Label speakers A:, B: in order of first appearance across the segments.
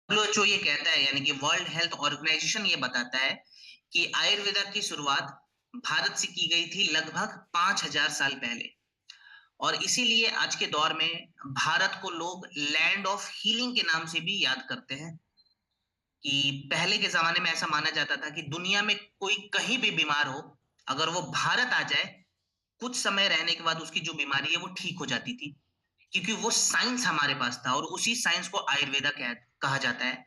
A: WHO ये कहता है, यानी कि वर्ल्ड हेल्थ ऑर्गेनाइजेशन ये बताता है कि आयुर्वेदा की शुरुआत भारत से की गई थी लगभग 5000 साल पहले। और इसीलिए आज के दौर में भारत को लोग लैंड ऑफ हीलिंग के नाम से भी याद करते हैं। कि पहले के जमाने में ऐसा माना जाता था कि दुनिया में कोई कहीं भी बीमार हो, अगर वो भारत आ जाए, कुछ समय रहने के बाद उसकी जो बीमारी है वो ठीक हो जाती थी, क्योंकि वो साइंस हमारे पास था और उसी साइंस को आयुर्वेदा कहा जाता है।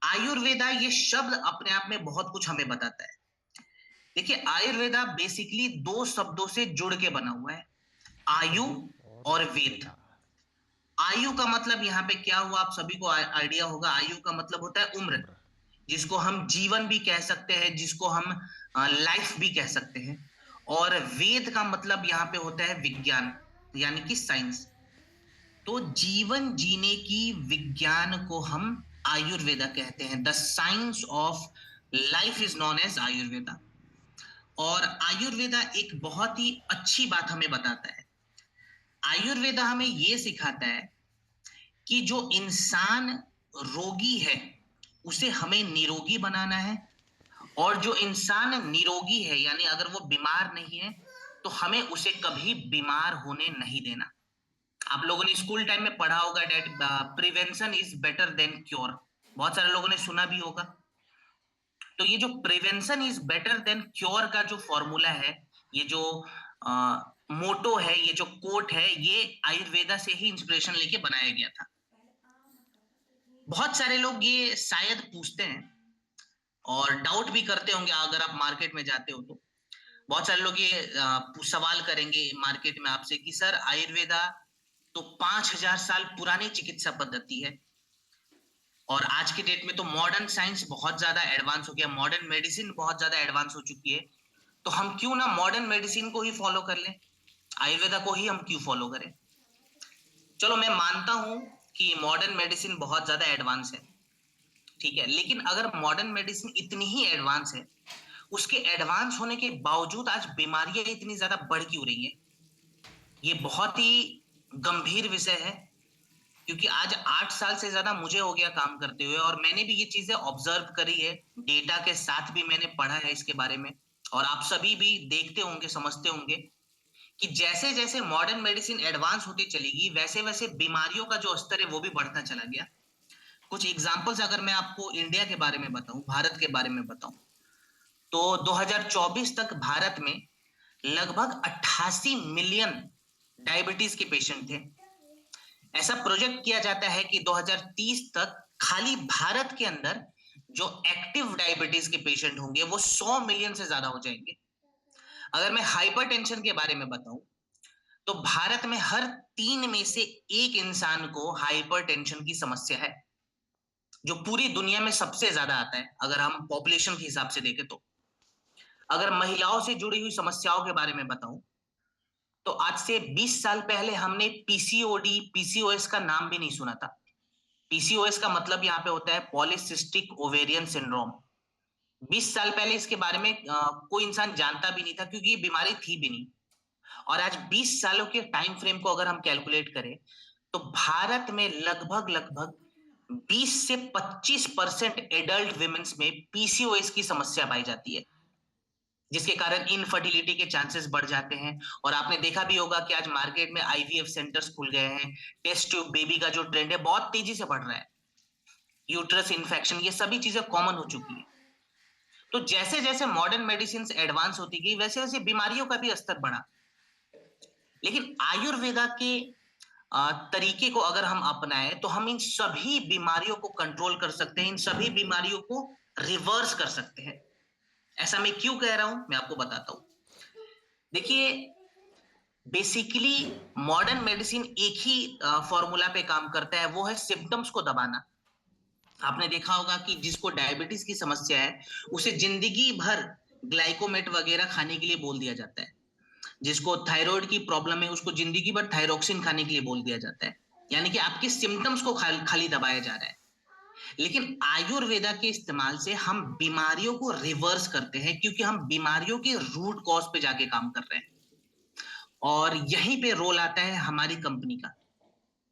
A: आयुर्वेदा ये शब्द अपने आप में बहुत कुछ हमें बताता है। देखिए, आयुर्वेदा बेसिकली दो शब्दों से जुड़ के बना हुआ है, आयु
B: आयु और
A: और वेद।
B: वेदा।
A: आयु का मतलब यहाँ पे क्या हुआ, आप सभी को आइडिया होगा। आयु का मतलब होता है उम्र,
B: उम्र।
A: जिसको हम जीवन भी कह सकते हैं, जिसको हम लाइफ भी कह सकते हैं। और वेद का मतलब यहाँ पे होता है विज्ञान, यानी कि साइंस। तो जीवन जीने की विज्ञान को हम आयुर्वेदा कहते हैं। The science of life is known as Ayurveda. और आयुर्वेदा एक बहुत ही अच्छी बात हमें बताता है। आयुर्वेदा हमें यह सिखाता है कि जो इंसान रोगी है उसे हमें निरोगी बनाना है, और जो इंसान निरोगी है, यानी अगर वो बीमार नहीं है, तो हमें उसे कभी बीमार होने नहीं देना। आप लोगों ने स्कूल टाइम में पढ़ा होगा that prevention is better than cure. बहुत सारे लोगों ने सुना भी होगा। तो ये जो prevention is better than cure का जो फॉर्मूला है, ये जो मोटो है, ये जो कोट है, ये आयुर्वेदा से ही इंस्पिरेशन लेके बनाया गया था। बहुत सारे लोग ये शायद पूछते हैं और डाउट भी करते होंगे, अगर आप मार्केट में जाते हो तो बहुत सारे लोग ये सवाल करेंगे मार्केट में आपसे कि सर, आयुर्वेदा तो 5000 साल पुरानी चिकित्सा पद्धति है, और आज की डेट में तो मॉडर्न साइंस बहुत ज्यादा एडवांस हो गया, मॉडर्न मेडिसिन बहुत ज्यादा एडवांस हो चुकी है। तो हम क्यों ना मॉडर्न मेडिसिन को ही फॉलो कर लें, आयुर्वेदा को ही हम क्यों फॉलो करें। चलो, मैं मानता हूं कि मॉडर्न मेडिसिन बहुत ज्यादा एडवांस है, ठीक है, लेकिन अगर मॉडर्न मेडिसिन इतनी ही एडवांस है, उसके एडवांस होने के बावजूद आज बीमारियां इतनी ज्यादा बढ़ क्यों रही है, ये बहुत ही गंभीर विषय है। क्योंकि आज 8 साल से ज्यादा मुझे हो गया काम करते हुए, और मैंने भी ये चीजें ऑब्जर्व करी है, डेटा के साथ भी मैंने पढ़ा है इसके बारे में। और आप सभी भी देखते होंगे, समझते होंगे कि जैसे जैसे मॉडर्न मेडिसिन एडवांस होती चलेगी, वैसे वैसे बीमारियों का जो स्तर है वो भी बढ़ता चला गया। कुछ एग्जाम्पल्स अगर मैं आपको इंडिया के बारे में बताऊं, भारत के बारे में बताऊं, तो 2024 तक भारत में लगभग 88 मिलियन डायबिटीज के पेशेंट थे। ऐसा प्रोजेक्ट किया जाता है कि 2030 तक खाली भारत के अंदर जो एक्टिव डायबिटीज के पेशेंट होंगे वो 100 मिलियन से ज्यादा हो जाएंगे। अगर मैं हाइपरटेंशन के बारे में बताऊं, तो भारत में हर 3 में से एक इंसान को हाइपरटेंशन की समस्या है, जो पूरी दुनिया में सबसे ज्यादा आता है अगर हम पॉपुलेशन के हिसाब से देखें तो। अगर महिलाओं से जुड़ी हुई समस्याओं के बारे में बताऊं, तो आज से 20 साल पहले हमने पीसीओडी, पीसीओएस का नाम भी नहीं सुना था। पीसीओएस का मतलब यहाँ पे होता है पॉलीसिस्टिक ओवेरियन सिंड्रोम। 20 साल पहले इसके बारे में कोई इंसान जानता भी नहीं था, क्योंकि ये बीमारी थी भी नहीं। और आज 20 सालों के टाइम फ्रेम को अगर हम कैलकुलेट करें, तो भारत में लगभग लगभग 20 से 25% एडल्ट विमेन्स में पीसीओएस की समस्या पाई जाती है, जिसके कारण इनफर्टिलिटी के चांसेस बढ़ जाते हैं। और आपने देखा भी होगा कि आज मार्केट में आईवीएफ सेंटर्स खुल गए हैं। टेस्ट ट्यूब बेबी का जो ट्रेंड है बहुत तेजी से बढ़ रहा है। यूट्रस इन्फेक्शन, ये सभी चीजें कॉमन हो चुकी है। तो जैसे जैसे मॉडर्न मेडिसिन एडवांस होती गई, वैसे वैसे बीमारियों का भी स्तर बढ़ा। लेकिन आयुर्वेदा के तरीके को अगर हम अपनाएं, तो हम इन सभी बीमारियों को कंट्रोल कर सकते हैं, इन सभी बीमारियों को रिवर्स कर सकते हैं। ऐसा मैं क्यों कह रहा हूं, मैं आपको बताता हूं। देखिए, बेसिकली मॉडर्न मेडिसिन एक ही फॉर्मूला पे काम करता है, वो है सिम्टम्स को दबाना। आपने देखा होगा कि जिसको डायबिटीज की समस्या है, उसे जिंदगी भर ग्लाइकोमेट वगैरह खाने के लिए बोल दिया जाता है। जिसको थायराइड की प्रॉब्लम है, उसको जिंदगी भर थायरोक्सिन खाने के लिए बोल दिया जाता है। यानी कि आपके सिम्टम्स को खाली दबाया जा रहा है। लेकिन आयुर्वेदा के इस्तेमाल से हम बीमारियों को रिवर्स करते हैं, क्योंकि हम बीमारियों के रूट कॉज पे जाके काम कर रहे हैं। और यहीं पे रोल आता है हमारी कंपनी का,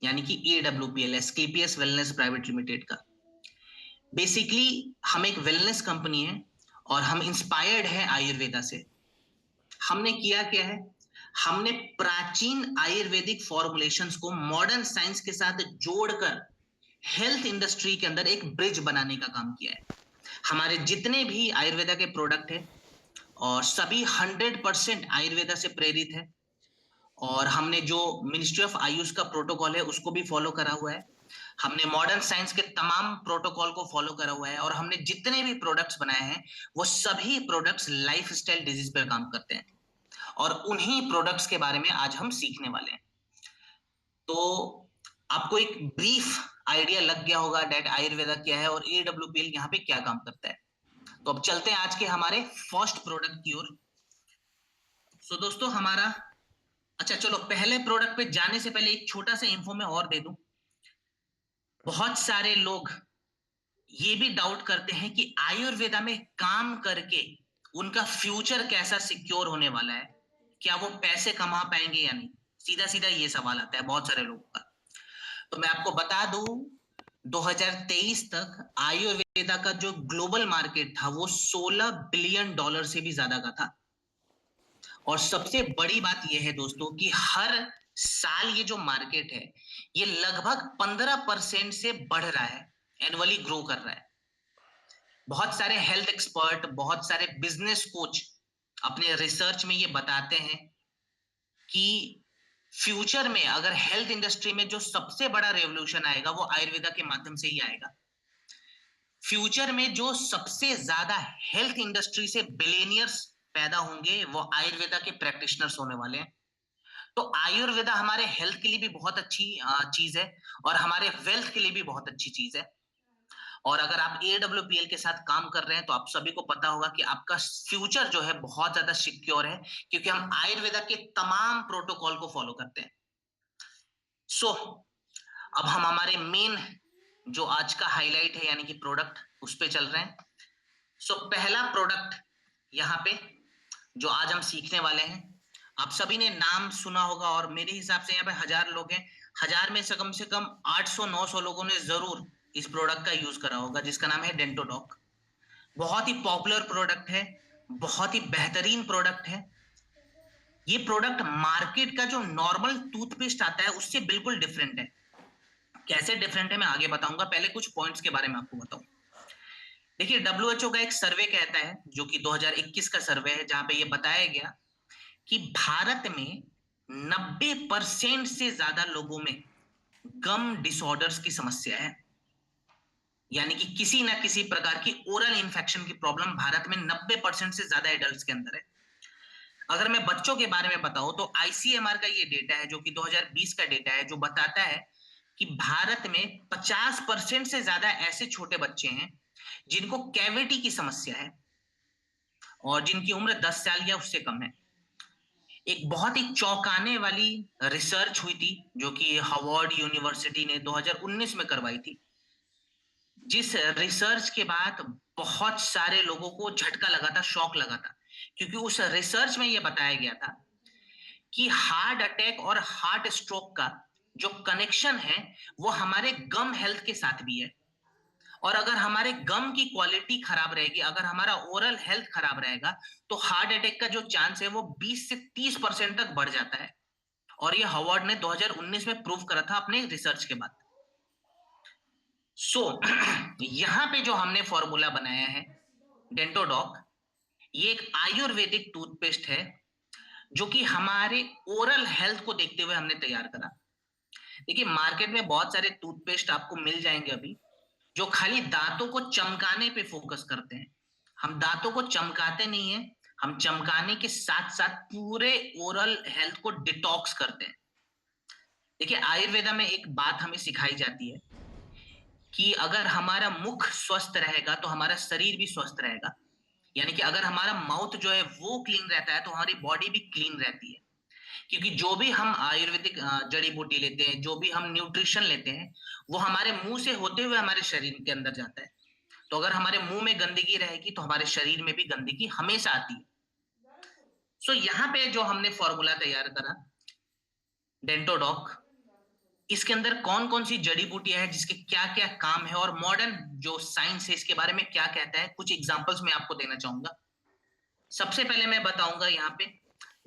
A: यानी कि AWPL, Asclepius wellness private limited का। बेसिकली हम एक वेलनेस कंपनी है और हम इंस्पायर्ड है आयुर्वेदा से। हमने किया क्या है, हमने प्राचीन आयुर्वेदिक फॉर्मुलेशंस को मॉडर्न साइंस के साथ जोड़कर हेल्थ इंडस्ट्री के अंदर एक ब्रिज बनाने का काम किया है। हमारे जितने भी आयुर्वेदा के प्रोडक्ट है और सभी 100% आयुर्वेदा से प्रेरित है, और हमने जो मिनिस्ट्री ऑफ आयुष का प्रोटोकॉल है उसको भी फॉलो करा हुआ है। हमने मॉडर्न साइंस के तमाम प्रोटोकॉल को फॉलो करा हुआ है, और हमने जितने भी प्रोडक्ट्स बनाए हैं वो सभी प्रोडक्ट्स लाइफस्टाइल डिजीज पर काम करते हैं, और उन्हीं प्रोडक्ट्स के बारे में आज हम सीखने वाले हैं। तो आपको एक ब्रीफ आइडिया लग गया होगा डेट आयुर्वेदा क्या है और AWPL यहाँ पे क्या काम करता है। तो अब चलते हैं आज के हमारे फर्स्ट प्रोडक्ट की ओर। सो दोस्तों हमारा, अच्छा चलो पहले प्रोडक्ट पे जाने से पहले एक छोटा सा इंफो मैं और दे दूं। बहुत सारे लोग ये भी डाउट करते हैं कि आयुर्वेदा में काम करके उनका फ्यूचर कैसा सिक्योर होने वाला है, क्या वो पैसे कमा पाएंगे या नहीं। सीधा सीधा ये सवाल आता है बहुत सारे लोगों का। तो मैं आपको बता दूं, 2023 तक आयुर्वेदा का जो ग्लोबल मार्केट था वो $16 बिलियन से भी ज्यादा का था। और सबसे बड़ी बात यह है दोस्तों कि हर साल ये जो मार्केट है ये लगभग 15% से बढ़ रहा है, एनुअली ग्रो कर रहा है। बहुत सारे हेल्थ एक्सपर्ट, बहुत सारे बिजनेस कोच अपने रिसर्च में ये बताते हैं कि फ्यूचर में अगर हेल्थ इंडस्ट्री में जो सबसे बड़ा रेवोल्यूशन आएगा वो आयुर्वेदा के माध्यम से ही आएगा। फ्यूचर में जो सबसे ज्यादा हेल्थ इंडस्ट्री से बिलियनियर्स पैदा होंगे वो आयुर्वेदा के प्रैक्टिशनर्स होने वाले हैं। तो आयुर्वेदा हमारे हेल्थ के लिए भी बहुत अच्छी चीज है, और हमारे वेल्थ के लिए भी बहुत अच्छी चीज है। और अगर आप AWPL के साथ काम कर रहे हैं तो आप सभी को पता होगा कि आपका फ्यूचर जो है बहुत ज्यादा सिक्योर है, क्योंकि हम आयुर्वेदा के तमाम प्रोटोकॉल को फॉलो करते हैं। सो अब हम हमारे मेन जो आज का हाईलाइट है यानी कि प्रोडक्ट उस पे चल रहे हैं। सो पहला प्रोडक्ट यहाँ पे जो आज हम सीखने वाले हैं, आप सभी ने नाम सुना होगा, और मेरे हिसाब से यहाँ पे 1000 लोग हैं, 1000 में से कम 800-900 लोगों ने जरूर इस प्रोडक्ट का यूज करा होगा, जिसका नाम है डेंटोडॉक। बहुत ही पॉपुलर प्रोडक्ट है, बहुत ही बेहतरीन प्रोडक्ट है। ये प्रोडक्ट मार्केट का जो नॉर्मल टूथपेस्ट आता है उससे बिल्कुल डिफरेंट है। कैसे डिफरेंट है मैं आगे बताऊंगा, पहले कुछ पॉइंट्स के बारे में आपको बताऊं। देखिए WHO का एक सर्वे कहता है, जो कि 2021 का सर्वे है, जहां पे ये बताया गया कि भारत में 90% से ज्यादा लोगों में गम डिसऑर्डर्स की समस्या है। यानी कि किसी ना किसी प्रकार की ओरल इंफेक्शन की प्रॉब्लम भारत में 90% से ज्यादा एडल्ट्स के अंदर है। अगर मैं बच्चों के बारे में बताऊं तो ICMR का ये डेटा है, जो कि 2020 का डेटा है, जो बताता है कि भारत में 50% से ज्यादा ऐसे छोटे बच्चे हैं जिनको कैविटी की समस्या है और जिनकी उम्र 10 साल या उससे कम है। एक बहुत ही चौंकाने वाली रिसर्च हुई थी जो कि हार्वर्ड यूनिवर्सिटी ने 2019 में करवाई थी, जिस रिसर्च के बाद बहुत सारे लोगों को झटका लगा था, शॉक लगा था, क्योंकि उस रिसर्च में यह बताया गया था कि हार्ट अटैक और हार्ट स्ट्रोक का जो कनेक्शन है वो हमारे गम हेल्थ के साथ भी है। और अगर हमारे गम की क्वालिटी खराब रहेगी, अगर हमारा ओरल हेल्थ खराब रहेगा, तो हार्ट अटैक का जो चांस है वो 20 से 30% तक बढ़ जाता है। और ये हार्वर्ड ने 2019 में प्रूव करा था अपने रिसर्च के बाद। सो यहाँ पे जो हमने फॉर्मूला बनाया है डेंटोडॉक, ये एक आयुर्वेदिक टूथपेस्ट है जो कि हमारे ओरल हेल्थ को देखते हुए हमने तैयार करा। देखिए मार्केट में बहुत सारे टूथपेस्ट आपको मिल जाएंगे अभी, जो खाली दांतों को चमकाने पे फोकस करते हैं। हम दांतों को चमकाते नहीं है, हम चमकाने के साथ साथ पूरे ओरल हेल्थ को डिटॉक्स करते हैं। देखिए आयुर्वेदा में एक बात हमें सिखाई जाती है कि अगर हमारा मुख स्वस्थ रहेगा तो हमारा शरीर भी स्वस्थ रहेगा। यानी कि अगर हमारा माउथ जो है वो क्लीन रहता है तो हमारी बॉडी भी क्लीन रहती है। क्योंकि जो भी हम आयुर्वेदिक जड़ी बूटी लेते हैं, जो भी हम न्यूट्रिशन लेते हैं, वो हमारे मुंह से होते हुए हमारे शरीर के अंदर जाता है। तो अगर हमारे मुंह में गंदगी रहेगी तो हमारे शरीर में भी गंदगी हमेशा आती है। सो यहाँ पे जो हमने फॉर्मूला तैयार करा डेंटोडॉक, इसके अंदर कौन कौन सी जड़ी बूटियां हैं, जिसके क्या क्या काम है, और मॉडर्न जो साइंस है इसके बारे में क्या कहता है, कुछ एग्जांपल्स मैं आपको देना चाहूंगा। सबसे पहले मैं बताऊंगा यहाँ पे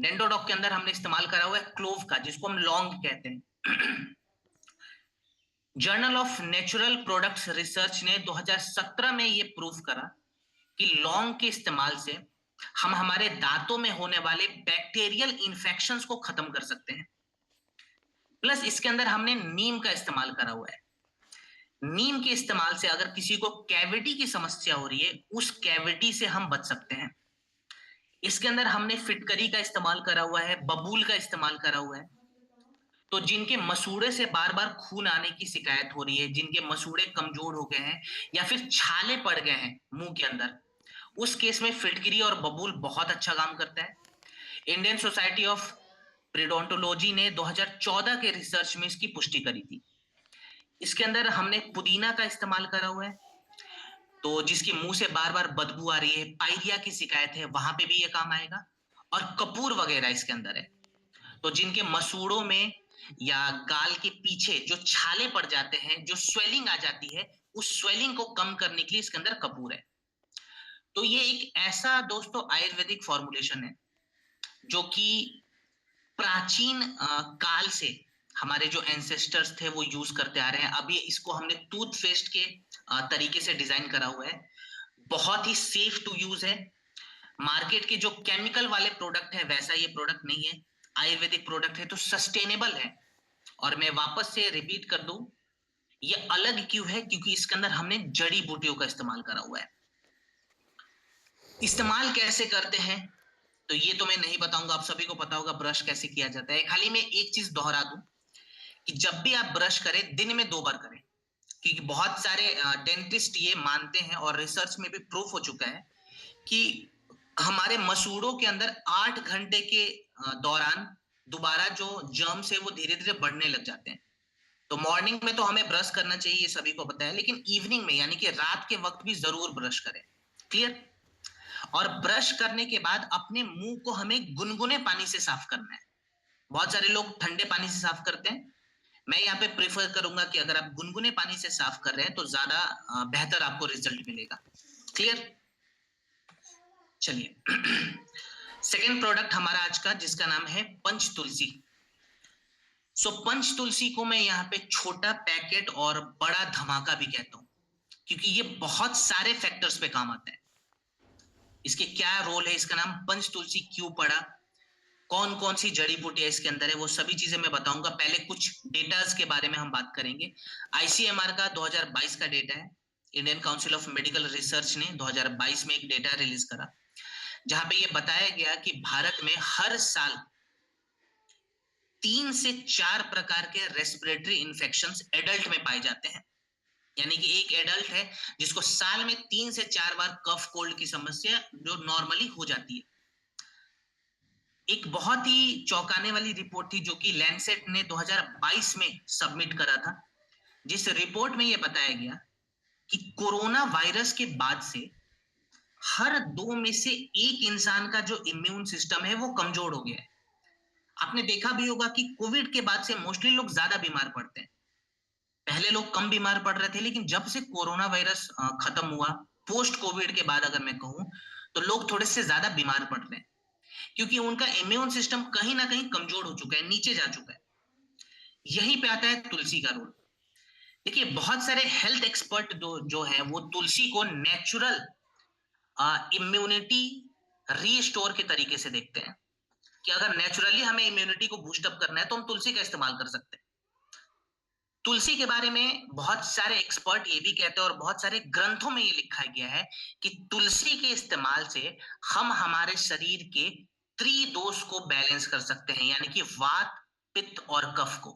A: डेंडोडॉक के अंदर हमने इस्तेमाल करा हुआ है क्लोव का, जिसको हम लौंग कहते हैं। Journal of natural products research ने 2017 में ये प्रूव करा कि लौंग के इस्तेमाल से हम हमारे दांतों में होने वाले बैक्टीरियल इन्फेक्शंस को खत्म कर सकते हैं। प्लस इसके अंदर हमने नीम का इस्तेमाल करा हुआ है। नीम के इस्तेमाल से अगर किसी को कैविटी की समस्या हो रही है, उस कैविटी से हम बच सकते हैं। इसके अंदर हमने फिटकरी का इस्तेमाल करा हुआ है, बबूल का इस्तेमाल करा हुआ है। तो जिनके मसूड़े से बार बार खून आने की शिकायत हो रही है, जिनके मसूड़े कमजोर हो गए हैं या फिर छाले पड़ गए हैं मुंह के अंदर, उस केस में फिटकरी और बबूल बहुत अच्छा काम करता है। इंडियन सोसाइटी ऑफ पेडोंटोलॉजी ने 2014 के रिसर्च में इसकी पुष्टि करी थी। इसके अंदर हमने पुदीना का इस्तेमाल करा हुआ है, तो जिसकी मुंह से बार बार बदबू आ रही है, पायरिया की शिकायत है, वहां पे भी ये काम आएगा। और कपूर वगैरह इसके अंदर है, तो जिनके मसूड़ों में या गाल के पीछे जो छाले पड़ जाते हैं, जो स्वेलिंग आ जाती है, उस स्वेलिंग को कम करने के लिए इसके अंदर कपूर है। तो ये एक ऐसा दोस्तों आयुर्वेदिक फॉर्मुलेशन है जो कि प्राचीन काल से हमारे जो एंसेस्टर्स थे वो यूज करते आ रहे हैं। अभी इसको हमने टूथपेस्ट के तरीके से डिजाइन करा हुआ है, बहुत ही सेफ टू यूज है। मार्केट के जो केमिकल वाले प्रोडक्ट है वैसा ये प्रोडक्ट नहीं है, आयुर्वेदिक प्रोडक्ट है, तो सस्टेनेबल है। और मैं वापस से रिपीट कर दूं, ये अलग क्यों है, क्योंकि इसके अंदर हमने जड़ी बूटियों का इस्तेमाल करा हुआ है। इस्तेमाल कैसे करते हैं तो ये तो मैं नहीं बताऊंगा, आप सभी को पता होगा ब्रश कैसे किया जाता है। खाली मैं एक चीज दोहरा दूं कि जब भी आप ब्रश करें दिन में 2 बार करें, क्योंकि बहुत सारे डेंटिस्ट ये मानते हैं और रिसर्च में भी प्रूफ हो चुका है कि हमारे मसूड़ों के अंदर 8 घंटे के दौरान दोबारा जो जर्म्स है वो धीरे धीरे बढ़ने लग जाते हैं। तो मॉर्निंग में तो हमें ब्रश करना चाहिए, ये सभी को पता है, लेकिन इवनिंग में यानी कि रात के वक्त भी जरूर ब्रश करें। क्लियर? और ब्रश करने के बाद अपने मुंह को हमें गुनगुने पानी से साफ करना है। बहुत सारे लोग ठंडे पानी से साफ करते हैं, मैं यहाँ पे प्रेफर करूंगा कि अगर आप गुनगुने पानी से साफ कर रहे हैं तो ज्यादा बेहतर आपको रिजल्ट मिलेगा। क्लियर? चलिए सेकेंड प्रोडक्ट हमारा आज का, जिसका नाम है पंच तुलसी। पंच तुलसी को मैं यहाँ पे छोटा पैकेट और बड़ा धमाका भी कहता हूँ, क्योंकि ये बहुत सारे फैक्टर्स पे काम आता है। इसके क्या रोल है, इसका नाम पंच तुलसी क्यों पड़ा, कौन कौन सी जड़ी बूटियां इसके अंदर है, वो सभी चीजें मैं बताऊंगा। पहले कुछ डेटास के बारे में हम बात करेंगे। आईसीएमआर का 2022 का डेटा है, Indian council of medical research ने 2022 में एक डेटा रिलीज करा, जहां पे ये बताया गया कि भारत में हर साल 3 से 4 प्रकार के रेस्पिरेटरी इन्फेक्शंस एडल्ट में पाए जाते हैं। यानी कि एक एडल्ट है जिसको साल में 3 से 4 बार कफ कोल्ड की समस्या जो नॉर्मली हो जाती है। एक बहुत ही चौंकाने वाली रिपोर्ट थी जो कि लैंसेट ने 2022 में सबमिट करा था, जिस रिपोर्ट में यह बताया गया कि कोरोना वायरस के बाद से हर 2 में से 1 इंसान का जो इम्यून सिस्टम है वो कमजोर हो गया है। आपने देखा भी होगा कि कोविड के बाद से मोस्टली लोग ज्यादा बीमार पड़ते हैं। पहले लोग कम बीमार पड़ रहे थे, लेकिन जब से कोरोना वायरस खत्म हुआ, पोस्ट कोविड के बाद अगर मैं कहूं, तो लोग थोड़े से ज्यादा बीमार पड़ रहे हैं, क्योंकि उनका इम्यून सिस्टम कहीं ना कहीं कमजोर हो चुका है, नीचे जा चुका है। यहीं पे आता है तुलसी का रोल। देखिए बहुत सारे हेल्थ एक्सपर्ट जो है वो तुलसी को नेचुरल इम्यूनिटी रीस्टोर के तरीके से देखते हैं, कि अगर नेचुरली हमें इम्यूनिटी को बूस्टअप करना है तो हम तुलसी का इस्तेमाल कर सकते हैं। तुलसी के बारे में बहुत सारे एक्सपर्ट ये भी कहते हैं और बहुत सारे ग्रंथों में ये लिखा गया है कि तुलसी के इस्तेमाल से हम हमारे शरीर के त्रिदोष को बैलेंस कर सकते हैं, यानी कि वात, पित्त और कफ को।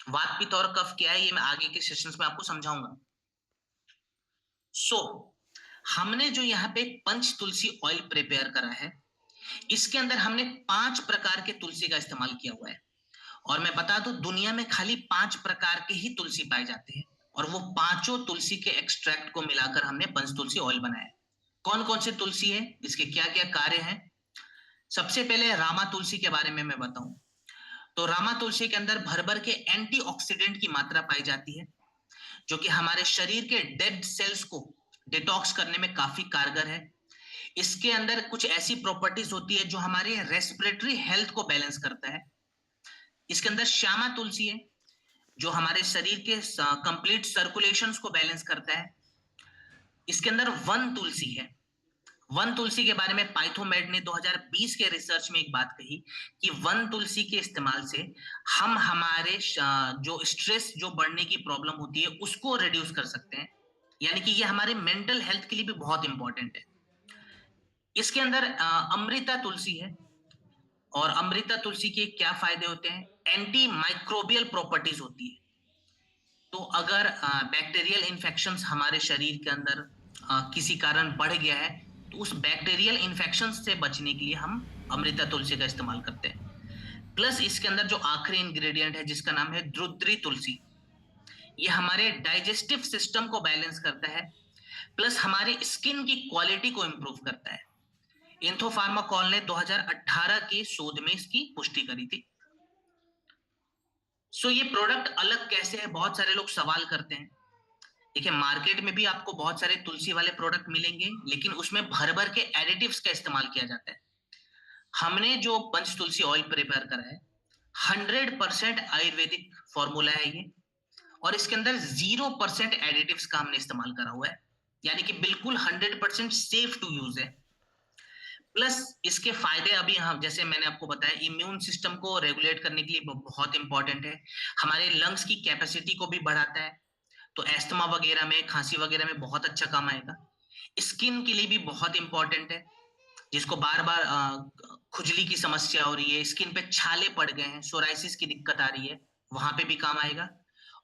A: वात, पित्त और कफ क्या है ये मैं आगे के सेशंस में आपको समझाऊंगा। हमने जो यहाँ पे पंच तुलसी ऑयल प्रिपेयर करा है, इसके अंदर हमने 5 प्रकार के तुलसी का इस्तेमाल किया हुआ है। और मैं बता दूं, दुनिया में खाली 5 प्रकार के ही तुलसी पाए जाते हैं, और वो पांचों तुलसी के एक्सट्रैक्ट को मिलाकर हमने पंच तुलसी ऑयल बनाया है। कौन कौन से तुलसी है, इसके क्या क्या कार्य हैं? सबसे पहले रामा तुलसी के बारे में मैं बताऊं, तो रामा तुलसी के अंदर भर भर के एंटीऑक्सीडेंट की मात्रा पाई जाती है, जो कि हमारे शरीर के डेड सेल्स को डिटॉक्स करने में काफी कारगर है। इसके अंदर कुछ ऐसी प्रॉपर्टीज होती है जो हमारे रेस्पिरेटरी हेल्थ को बैलेंस करता है। इसके अंदर श्यामा तुलसी है, जो हमारे शरीर के कंप्लीट सर्कुलेशंस को बैलेंस करता है। इसके अंदर वन तुलसी है। वन तुलसी के बारे में पाइथोमेड ने 2020 के रिसर्च में एक बात कही कि वन तुलसी के इस्तेमाल से हम हमारे जो स्ट्रेस जो बढ़ने की प्रॉब्लम होती है उसको रिड्यूस कर सकते हैं, यानी कि ये हमारे मेंटल हेल्थ के लिए भी बहुत इंपॉर्टेंट है। इसके अंदर अमृता तुलसी है, और अमृता तुलसी के क्या फायदे होते हैं? एंटी माइक्रोबियल प्रॉपर्टीज होती है। तो अगर बैक्टीरियल इन्फेक्शंस हमारे शरीर के अंदर किसी कारण बढ़ गया है, तो उस बैक्टीरियल इन्फेक्शन से बचने के लिए हम अमृता तुलसी का इस्तेमाल करते हैं। प्लस इसके अंदर जो आखिरी इंग्रेडिएंट है जिसका नाम है द्रुद्री तुलसी, ये हमारे डाइजेस्टिव सिस्टम को बैलेंस करता है, प्लस हमारे स्किन की क्वालिटी को इंप्रूव करता है। इंथोफार्माकॉल ने 2018 के शोध में इसकी पुष्टि करी थी। सो ये प्रोडक्ट अलग कैसे है, बहुत सारे लोग सवाल करते हैं। देखिए, मार्केट में भी आपको बहुत सारे तुलसी वाले प्रोडक्ट मिलेंगे, लेकिन उसमें भर भर के एडिटिव्स का इस्तेमाल किया जाता है। हमने जो पंच तुलसी ऑयल प्रिपेयर करा है 100% आयुर्वेदिक फॉर्मूला है ये, और इसके अंदर 0% एडिटिव्स का हमने इस्तेमाल करा हुआ है, यानी कि बिल्कुल 100% सेफ टू यूज है। प्लस इसके फायदे अभी हम जैसे मैंने आपको बताया, इम्यून सिस्टम को रेगुलेट करने के लिए बहुत इंपॉर्टेंट है, हमारे लंग्स की कैपेसिटी को भी बढ़ाता है, तो एस्थमा वगैरह में, खांसी वगैरह में बहुत अच्छा काम आएगा। स्किन के लिए भी बहुत इंपॉर्टेंट है, जिसको बार बार खुजली की समस्या हो रही है, स्किन पे छाले पड़ गए हैं, सोराइसिस की दिक्कत आ रही है, वहां पे भी काम आएगा।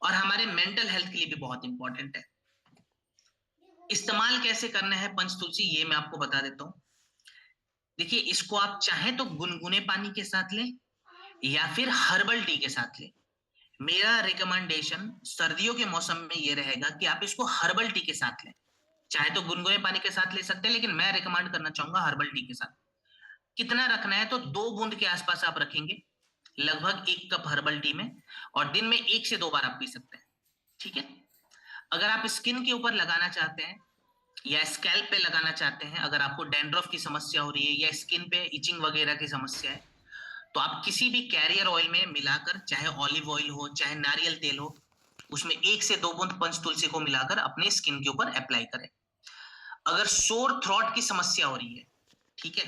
A: और हमारे मेंटल हेल्थ के लिए भी बहुत इंपॉर्टेंट है। इस्तेमाल कैसे करना है पंच तुलसी, ये मैं आपको बता देता हूँ। देखिए, इसको आप चाहें तो गुनगुने पानी के साथ लें या फिर हर्बल टी के साथ लें। मेरा रिकमेंडेशन सर्दियों के मौसम में ये रहेगा कि आप इसको हर्बल टी के साथ लें। चाहे तो गुनगुने पानी के साथ ले सकते हैं, लेकिन मैं रिकमेंड करना चाहूंगा हर्बल टी के साथ। कितना रखना है? तो 2 बूंद के आसपास आप रखेंगे, लगभग 1 कप हर्बल टी में, और दिन में 1 से 2 बार आप पी सकते हैं। ठीक है। अगर आप स्किन के ऊपर लगाना चाहते हैं या स्कैल्प पे लगाना चाहते हैं, अगर आपको डैंड्रफ की समस्या हो रही है या स्किन पे इचिंग वगैरह की समस्या है, तो आप किसी भी कैरियर ऑयल में मिलाकर, चाहे ऑलिव ऑयल हो चाहे नारियल तेल हो, उसमें 1 से 2 बूंद पंच तुलसी को मिलाकर अपने स्किन के ऊपर अप्लाई करें। अगर सोर थ्रोट की समस्या हो रही है, ठीक है,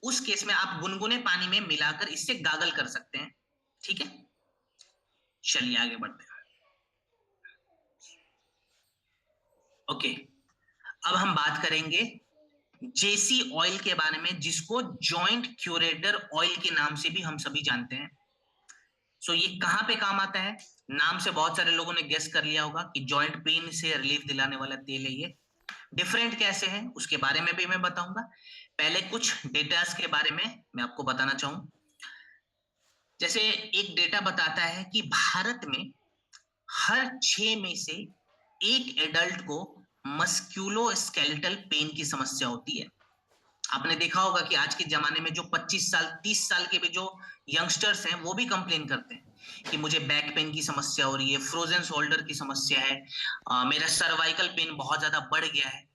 A: उस केस में आप गुनगुने पानी में मिलाकर इससे गागल कर सकते हैं। ठीक है, चलिए आगे बढ़ते हैं। ओके, अब हम बात करेंगे जेसी ऑयल के बारे में, जिसको जॉइंट क्यूरेटर ऑयल के नाम से भी हम सभी जानते हैं। सो ये कहां पे काम आता है? नाम से बहुत सारे लोगों ने गेस कर लिया होगा कि जॉइंट पेन से रिलीफ दिलाने वाला तेल है ये। डिफरेंट कैसे है उसके बारे में भी मैं बताऊंगा। पहले कुछ डेटास के बारे में मैं आपको बताना चाहूँ। जैसे एक डेटा बताता है कि भारत में हर 6 में से एक एडल्ट को मस्कुलोस्केलेटल पेन की समस्या होती है। आपने देखा होगा कि आज के जमाने में जो 25 साल 30 साल के भी जो यंगस्टर्स हैं वो भी कंप्लेन करते हैं कि मुझे बैक पेन की समस्या हो रही है, फ्रोजन शोल्डर की समस्या है, मेरा सर्वाइकल पेन बहुत ज्यादा बढ़ गया है।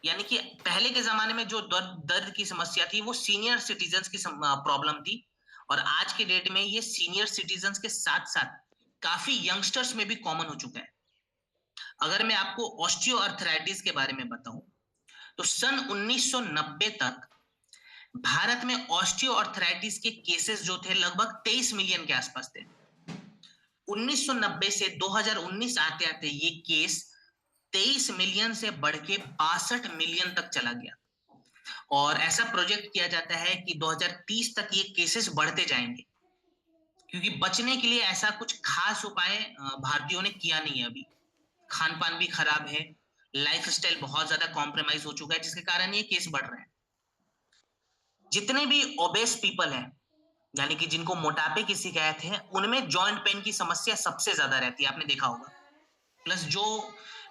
A: यानी कि पहले के जमाने में जो दर्द की समस्या थी वो सीनियर सिटीजन्स की प्रॉब्लम थी, और आज के डेट में ये सीनियर सिटीजन्स के साथ साथ काफी यंगस्टर्स में भी कॉमन हो चुका है। अगर मैं आपको ऑस्टियोआर्थराइटिस के बारे में बताऊं, तो सन 1990 तक भारत में ऑस्टियोआर्थराइटिस के केसेस जो थे लगभग 23 मिलियन के आसपास थे। 1990 से 2019 आते आते ये केस 23 मिलियन से बढ़ के 62 मिलियन तक चला गया, और ऐसा प्रोजेक्ट किया जाता है कि 2030 तक ये केसेस बढ़ते जाएंगे, क्योंकि बचने के लिए ऐसा कुछ खास उपाय भारतीयों ने किया नहीं है अभी। खान पान भी खराब है, लाइफस्टाइल बहुत ज्यादा कॉम्प्रोमाइज हो चुका है, जिसके कारण ये केस बढ़ रहे हैं। जितने भी ओबेस पीपल हैं, यानी कि जिनको मोटापे की शिकायत है, उनमें जॉइंट पेन की समस्या सबसे ज्यादा रहती है, आपने देखा होगा। प्लस जो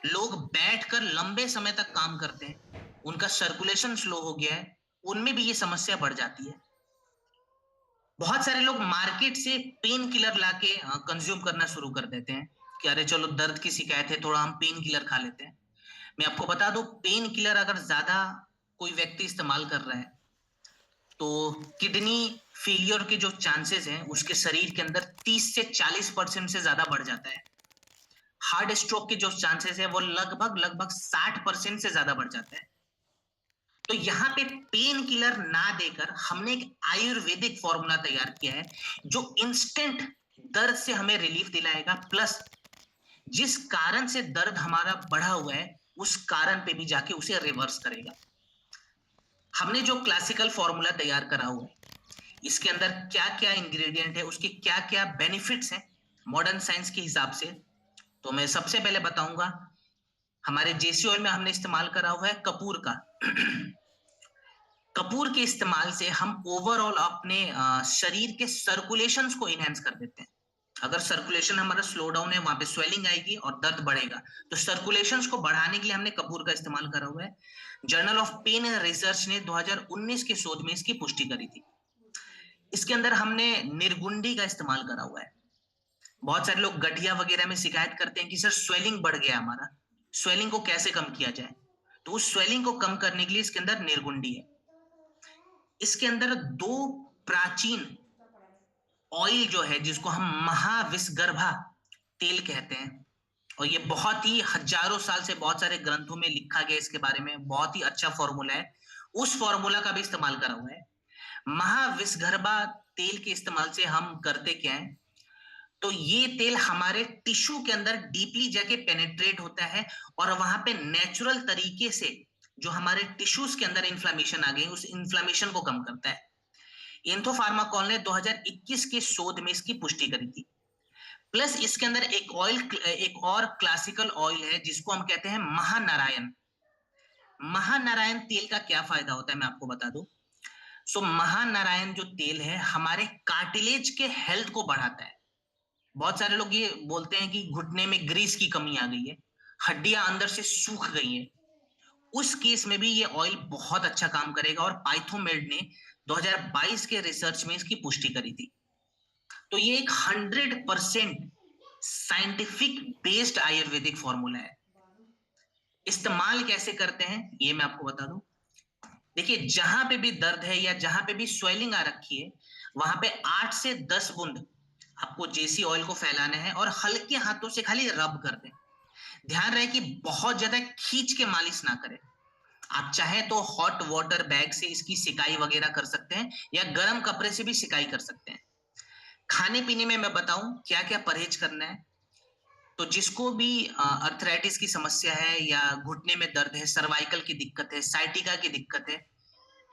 A: लोग बैठकर लंबे समय तक काम करते हैं, उनका सर्कुलेशन स्लो हो गया है, उनमें भी ये समस्या बढ़ जाती है। बहुत सारे लोग मार्केट से पेन किलर लाके कंज्यूम करना शुरू कर देते हैं कि अरे चलो दर्द की शिकायत है, थोड़ा हम पेन किलर खा लेते हैं। मैं आपको बता दूं, पेन किलर अगर ज्यादा कोई व्यक्ति इस्तेमाल कर रहा है तो किडनी फेलियर के जो चांसेस हैं उसके शरीर के अंदर 30 से 40% से ज्यादा बढ़ जाता है। हार्ट स्ट्रोक के जो चांसेस है वो लगभग लगभग 60% से ज्यादा बढ़ जाता है। तो यहाँ पे पेन किलर ना देकर हमने एक आयुर्वेदिक फॉर्मूला तैयार किया है जो इंस्टेंट दर्द से हमें रिलीफ दिलाएगा, प्लस जिस कारण से दर्द हमारा बढ़ा हुआ है उस कारण पे भी जाके उसे रिवर्स करेगा। हमने जो क्लासिकल फॉर्मूला तैयार करा हुआ है, इसके अंदर क्या क्या इंग्रेडिएंट है, उसके क्या क्या बेनिफिट्स हैं मॉडर्न साइंस के हिसाब से, तो मैं सबसे पहले बताऊंगा। हमारे जेसी ऑयल में हमने इस्तेमाल करा हुआ है कपूर का। कपूर के इस्तेमाल से हम ओवरऑल अपने शरीर के सर्कुलेशंस को इनहेंस कर देते हैं। अगर सर्कुलेशन हमारा स्लो डाउन है, वहां पे स्वेलिंग आएगी और दर्द बढ़ेगा। तो सर्कुलेशंस को बढ़ाने के लिए हमने कपूर का इस्तेमाल करा हुआ है। Journal of pain and research ने 2019 के शोध में इसकी पुष्टि करी थी। इसके अंदर हमने निर्गुंडी का इस्तेमाल करा हुआ है। बहुत सारे लोग गठिया वगैरह में शिकायत करते हैं कि सर स्वेलिंग बढ़ गया हमारा, स्वेलिंग को कैसे कम किया जाए। तो उस स्वेलिंग को कम करने के लिए इसके अंदर निर्गुंडी है। इसके अंदर दो प्राचीन ऑयल जो है जिसको हम महाविषगर्भा तेल कहते हैं, और ये बहुत ही हजारों साल से बहुत सारे ग्रंथों में लिखा गया इसके बारे में, बहुत ही अच्छा फॉर्मूला है। उस फॉर्मूला का भी इस्तेमाल करा हुआ है। महाविषगर्भा तेल के इस्तेमाल से हम करते क्या है, तो ये तेल हमारे टिश्यू के अंदर डीपली जाके पेनेट्रेट होता है और वहां पे नेचुरल तरीके से जो हमारे टिश्यूज के अंदर इंफ्लेमेशन आ गई उस इंफ्लेमेशन को कम करता है। इंथोफार्माकोल ने 2021 के शोध में इसकी पुष्टि करी थी। प्लस इसके अंदर एक और क्लासिकल ऑयल है जिसको हम कहते हैं महानारायण। महानारायण तेल का क्या फायदा होता है मैं आपको बता दूं। महानारायण जो तेल है हमारे कार्टिलेज के हेल्थ को बढ़ाता है। बहुत सारे लोग ये बोलते हैं कि घुटने में ग्रीस की कमी आ गई है, हड्डियां अंदर से सूख गई है, उस केस में भी ये ऑयल बहुत अच्छा काम करेगा, और पाइथोमेड ने 2022 के रिसर्च में इसकी पुष्टि करी थी। तो ये एक 100% साइंटिफिक बेस्ड आयुर्वेदिक फॉर्मूला है। इस्तेमाल कैसे करते हैं ये मैं आपको बता दूं। देखिए, जहां पे भी दर्द है या जहां पे भी स्वेलिंग आ रखी है वहां पे 8 से 10 बूंद आपको जेसी ऑयल को फैलाना है और हल्के हाथों से खाली रब कर दें। ध्यान रहे कि बहुत ज्यादा खींच के मालिश ना करें। आप चाहे तो हॉट वाटर बैग से इसकी सिकाई वगैरह कर सकते हैं या गर्म कपड़े से भी सिकाई कर सकते हैं। खाने पीने में मैं बताऊं क्या क्या परहेज करना है। तो जिसको भी अर्थराइटिस की समस्या है या घुटने में दर्द है, सर्वाइकल की दिक्कत है, साइटिका की दिक्कत है,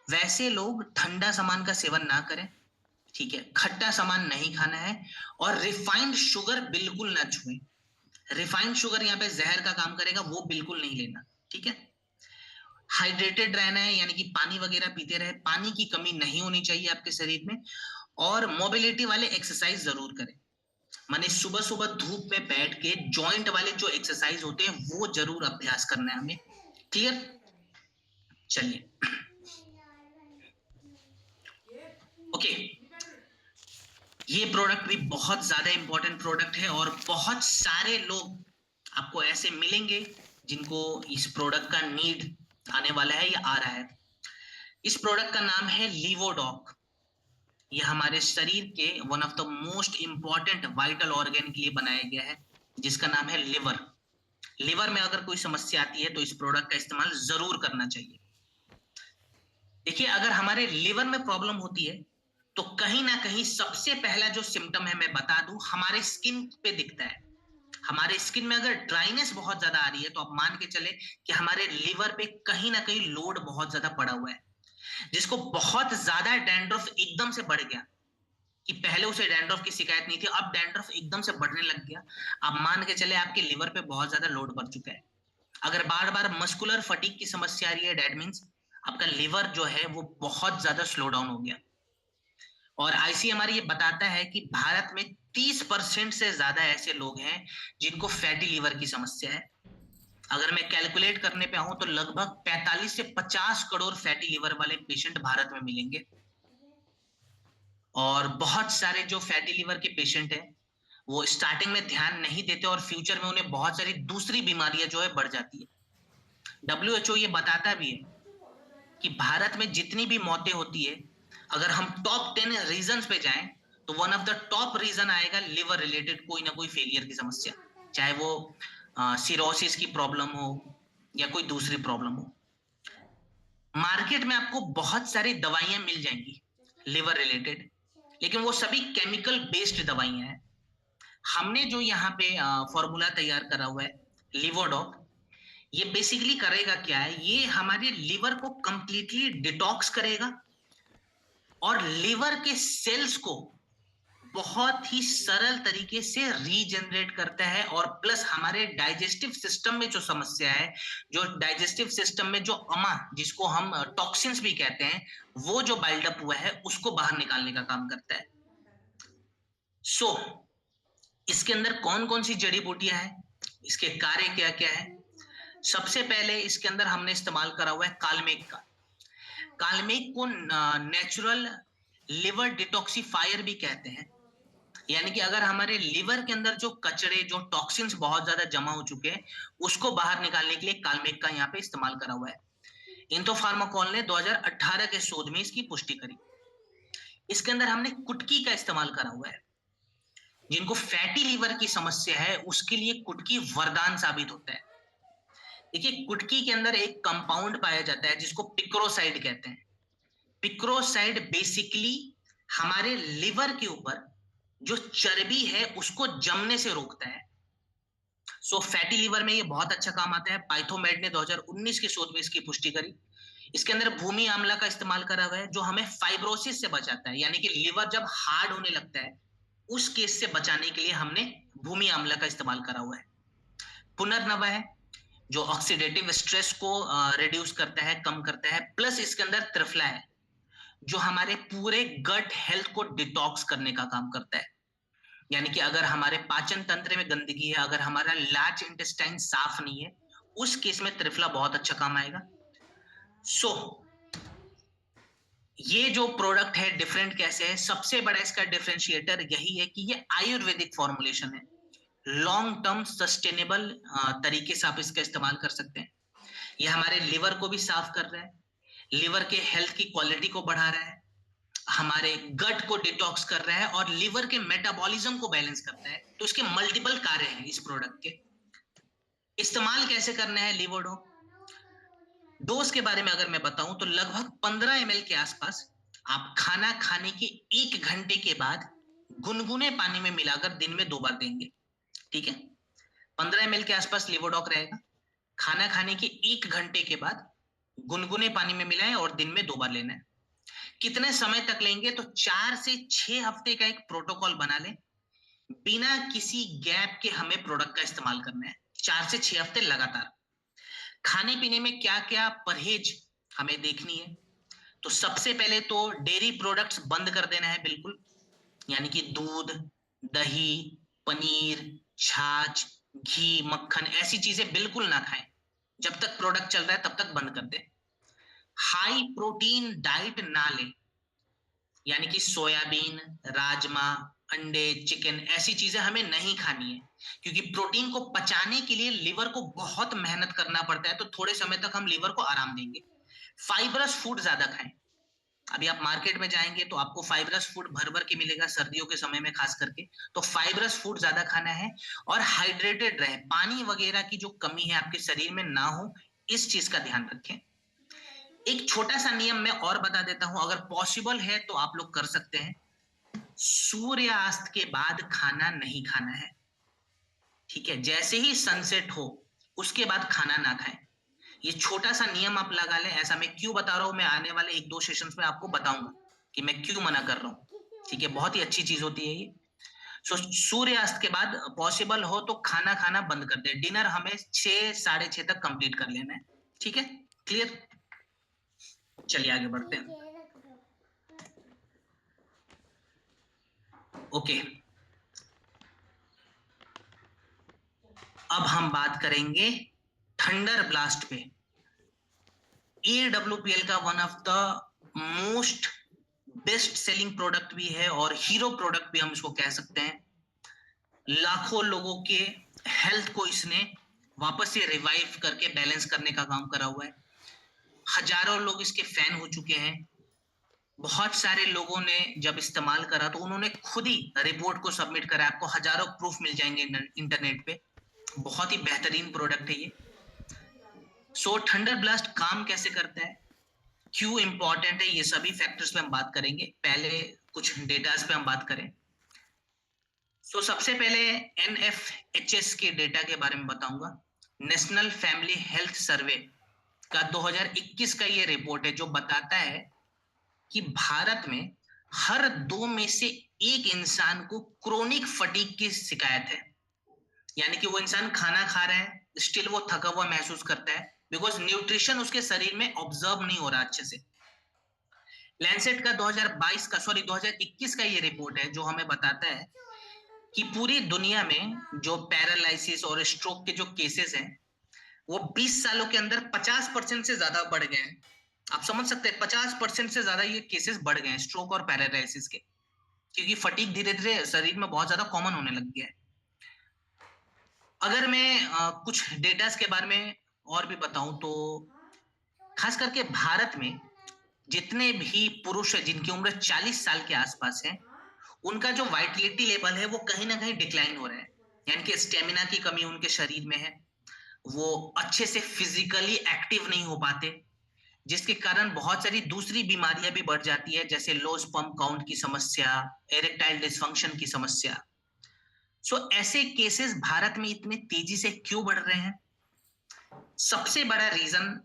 A: वैसे लोग ठंडा सामान का सेवन ना करें। ठीक है, खट्टा सामान नहीं खाना है और रिफाइंड शुगर बिल्कुल ना छुएं। रिफाइंड शुगर यहाँ पे जहर का काम करेगा, वो बिल्कुल नहीं लेना। ठीक है, हाइड्रेटेड रहना है, यानी कि पानी वगैरह पीते रहे, पानी की कमी नहीं होनी चाहिए आपके शरीर में, और मोबिलिटी वाले एक्सरसाइज जरूर करें। माने सुबह सुबह धूप में बैठ के जॉइंट वाले जो एक्सरसाइज होते हैं वो जरूर अभ्यास करना है हमें। क्लियर? चलिए, ओके। ये प्रोडक्ट भी बहुत ज्यादा इंपॉर्टेंट प्रोडक्ट है और बहुत सारे लोग आपको ऐसे मिलेंगे जिनको इस प्रोडक्ट का नीड आने वाला है या आ रहा है। इस प्रोडक्ट का नाम है लीवोडॉक। ये हमारे शरीर के one of the most important vital organ के लिए बनाया गया है जिसका नाम है लिवर। लिवर में अगर कोई समस्या आती है तो इस प्रोडक्ट का इस्तेमाल जरूर करना चाहिए। देखिए, अगर हमारे लिवर में प्रॉब्लम होती है तो कहीं ना कहीं सबसे पहला जो सिम्टम है मैं बता दूं, हमारे स्किन पे दिखता है। हमारे स्किन में अगर ड्राइनेस बहुत ज्यादा आ रही है तो आप मान के चले कि हमारे लिवर पे कहीं ना कहीं लोड बहुत ज्यादा पड़ा हुआ है। जिसको बहुत ज्यादा डैंड्रफ एकदम से बढ़ गया, कि पहले उसे डैंड्रफ की शिकायत नहीं थी, अब डैंड्रफ एकदम से बढ़ने लग गया, आप मान के चले आपके लिवर पे बहुत ज्यादा लोड बढ़ चुका है। अगर बार बार मस्कुलर फटीग की समस्या आ रही है, दैट मींस आपका लिवर जो है वो बहुत ज्यादा स्लो डाउन हो गया। और आईसीएमआर ये बताता है कि भारत में 30% से ज्यादा ऐसे लोग हैं जिनको फैटी लीवर की समस्या है। अगर मैं कैलकुलेट करने पे आऊं तो लगभग 45 से 50 करोड़ फैटी लीवर वाले पेशेंट भारत में मिलेंगे। और बहुत सारे जो फैटी लिवर के पेशेंट हैं वो स्टार्टिंग में ध्यान नहीं देते और फ्यूचर में उन्हें बहुत सारी दूसरी बीमारियां जो है बढ़ जाती है। WHO ये बताता भी है कि भारत में जितनी भी मौतें होती है, अगर हम टॉप 10 रीजंस पे जाएं तो one of the top reason आएगा लिवर रिलेटेड कोई ना कोई फेलियर की समस्या, चाहे वो सिरोसिस की प्रॉब्लम हो या कोई दूसरी प्रॉब्लम हो। मार्केट में आपको बहुत सारी दवाइयां मिल जाएंगी लिवर रिलेटेड, लेकिन वो सभी केमिकल बेस्ड दवाइयां हैं। हमने जो यहाँ पे फॉर्मूला तैयार करा हुआ है लिवोडॉक, ये बेसिकली करेगा क्या है, ये हमारे लिवर को कंप्लीटली डिटॉक्स करेगा और लिवर के सेल्स को बहुत ही सरल तरीके से रीजनरेट करता है और प्लस हमारे डाइजेस्टिव सिस्टम में जो समस्या है, जो डाइजेस्टिव सिस्टम में जो अमा जिसको हम टॉक्सिन्स भी कहते हैं, वो जो बिल्डअप हुआ है उसको बाहर निकालने का काम करता है। सो इसके अंदर कौन कौन सी जड़ी बूटियां हैं, इसके कार्य क्या क्या है। सबसे पहले इसके अंदर हमने इस्तेमाल करा हुआ है कालमेघ का। कालमेघ को नेचुरल लिवर डिटॉक्सिफायर भी कहते हैं, यानी कि अगर हमारे लिवर के अंदर जो कचरे जो टॉक्सिन्स बहुत ज्यादा जमा हो चुके हैं उसको बाहर निकालने के लिए कालमेघ का यहाँ पे इस्तेमाल करा हुआ है। इंथोफार्माकोल ने 2018 के शोध में इसकी पुष्टि करी। इसके अंदर हमने कुटकी का इस्तेमाल करा हुआ है। जिनको फैटी लिवर की समस्या है उसके लिए कुटकी वरदान साबित होता है। देखिए, कुटकी के अंदर एक कंपाउंड पाया जाता है जिसको पिक्रोसाइड कहते हैं। पिक्रोसाइड बेसिकली हमारे लिवर के ऊपर जो चर्बी है उसको जमने से रोकता है। सो फैटी लिवर में ये बहुत अच्छा काम आता है। पाइथोमेड ने 2019 के शोध में इसकी पुष्टि करी। इसके अंदर भूमि आंवला का इस्तेमाल करा हुआ है जो हमें फाइब्रोसिस से बचाता है, यानी कि लिवर जब हार्ड होने लगता है उस केस से बचाने के लिए हमने भूमि आंवला का इस्तेमाल करा हुआ है। पुनर्नवा है जो ऑक्सीडेटिव स्ट्रेस को रिड्यूस करता है, कम करता है। प्लस इसके अंदर त्रिफला है जो हमारे पूरे गट हेल्थ को डिटॉक्स करने का काम करता है। यानी कि अगर हमारे पाचन तंत्र में गंदगी है, अगर हमारा लार्ज इंटेस्टाइन साफ नहीं है, उस केस में त्रिफला बहुत अच्छा काम आएगा। सो ये जो प्रोडक्ट है डिफरेंट कैसे है, सबसे बड़ा इसका डिफरेंशिएटर यही है कि ये आयुर्वेदिक फॉर्मुलेशन है। लॉन्ग टर्म सस्टेनेबल तरीके से आप इसका इस्तेमाल कर सकते हैं। ये हमारे लिवर को भी साफ कर रहा है, लिवर के हेल्थ की क्वालिटी को बढ़ा रहा है, हमारे गट को डिटॉक्स कर रहा है और लिवर के मेटाबॉलिज्म को बैलेंस करता है। तो इसके मल्टीपल कार्य हैं इस प्रोडक्ट के। इस्तेमाल कैसे करना है लिवोडॉक? डोज के बारे में अगर मैं बताऊं तो लगभग 15 ml के आसपास आप खाना खाने के 1 घंटे के बाद गुनगुने पानी में मिलाकर दिन में 2 बार देंगे। ठीक है, 15 ml के आसपास लिवोडॉक रहेगा। खाना खाने के 1 घंटे के बाद गुनगुने पानी में मिलाएं और दिन में 2 बार लेना है। कितने समय तक लेंगे? तो 4 से 6 हफ्ते का एक प्रोटोकॉल बना लें। बिना किसी गैप के हमें प्रोडक्ट का इस्तेमाल करना है 4 से 6 हफ्ते लगातार। खाने पीने में क्या क्या परहेज हमें देखनी है, तो सबसे पहले तो डेयरी प्रोडक्ट्स बंद कर देना है बिल्कुल, यानी कि दूध, दही, पनीर, छाछ, घी, मक्खन ऐसी चीजें बिल्कुल ना खाएं। जब तक प्रोडक्ट चल रहा है तब तक बंद कर दें। हाई प्रोटीन डाइट ना लें, यानी कि सोयाबीन, राजमा, अंडे, चिकन ऐसी चीजें हमें नहीं खानी है, क्योंकि प्रोटीन को पचाने के लिए लिवर को बहुत मेहनत करना पड़ता है। तो थोड़े समय तक हम लिवर को आराम देंगे। फाइबरस फूड ज्यादा खाएं। अभी आप मार्केट में जाएंगे तो आपको फाइबरस फूड भर भर के मिलेगा, सर्दियों के समय में खास करके। तो फाइबरस फूड ज्यादा खाना है और हाइड्रेटेड रहे, पानी वगैरह की जो कमी है आपके शरीर में ना हो, इस चीज का ध्यान रखें। एक छोटा सा नियम मैं और बता देता हूं, अगर पॉसिबल है तो आप लोग कर सकते हैं। सूर्यास्त के बाद खाना नहीं खाना है। ठीक है, जैसे ही सनसेट हो उसके बाद खाना ना खाएं। ये छोटा सा नियम आप लगा लें। ऐसा मैं क्यों बता रहा हूं, मैं आने वाले 1-2 सेशंस में आपको बताऊंगा कि मैं क्यों मना कर रहा हूं। ठीक है, बहुत ही अच्छी चीज होती है ये। सो सूर्यास्त के बाद पॉसिबल हो तो खाना खाना बंद कर दे। डिनर हमें 6 साढ़े 6 तक कंप्लीट कर लेना है। ठीक है, क्लियर? चलिए आगे बढ़ते हैं। ओके, अब हम बात करेंगे थंडर ब्लास्ट पे। AWPL का one of the most best selling product भी है और हीरो प्रोडक्ट भी हम इसको कह सकते हैं। लाखों लोगों के हेल्थ को इसने वापस से रिवाइव करके बैलेंस करने का काम करा हुआ है। हजारों लोग इसके फैन हो चुके हैं। बहुत सारे लोगों ने जब इस्तेमाल करा तो उन्होंने खुद ही रिपोर्ट को सबमिट करा। आपको हजारों प्रूफ मिल जाएंगे इंटरनेट पे। बहुत ही बेहतरीन प्रोडक्ट है ये। सो थंडर ब्लास्ट काम कैसे करता है, क्यों इंपॉर्टेंट है, ये सभी फैक्टर्स पे हम बात करेंगे। पहले कुछ डेटास पे हम बात करें। सबसे पहले NFHS के डेटा के बारे में बताऊंगा। नेशनल फैमिली हेल्थ सर्वे का 2021 का ये रिपोर्ट है जो बताता है कि भारत में हर 2 में से 1 इंसान को क्रोनिक फटीग की शिकायत है। यानी कि वो इंसान खाना खा रहा है, स्टिल वो थका हुआ महसूस करता है, बिकॉज न्यूट्रिशन उसके शरीर में ऑब्जर्व नहीं हो रहा अच्छे से। लैंसेट का 2021 का ये रिपोर्ट है जो हमें बताता है कि पूरी दुनिया में जो पैरालिसिस और स्ट्रोक के जो केसेस हैं वो 20 सालों के अंदर 50% से ज्यादा बढ़ गए हैं। आप समझ सकते हैं 50% से ज्यादा ये केसेस बढ़ गए हैं स्ट्रोक और पैरालिसिस के, क्योंकि फटीग धीरे धीरे शरीर में बहुत ज्यादा कॉमन होने लग गया है। अगर मैं कुछ डेटास के बारे में और भी बताऊं तो खास करके भारत में जितने भी पुरुष हैं जिनकी उम्र 40 साल के आसपास है, उनका जो वाइटलिटी लेवल है वो कहीं ना कहीं डिक्लाइन हो रहा है। यानी कि स्टेमिना की कमी उनके शरीर में है, वो अच्छे से फिजिकली एक्टिव नहीं हो पाते, जिसके कारण बहुत सारी दूसरी बीमारियां भी बढ़ जाती है, जैसे लो स्पर्म काउंट की समस्या, एरेक्टाइल डिसफंक्शन की समस्या। ऐसे केसेस भारत में इतने तेजी से क्यों बढ़ रहे हैं? सबसे बड़ा रीजन,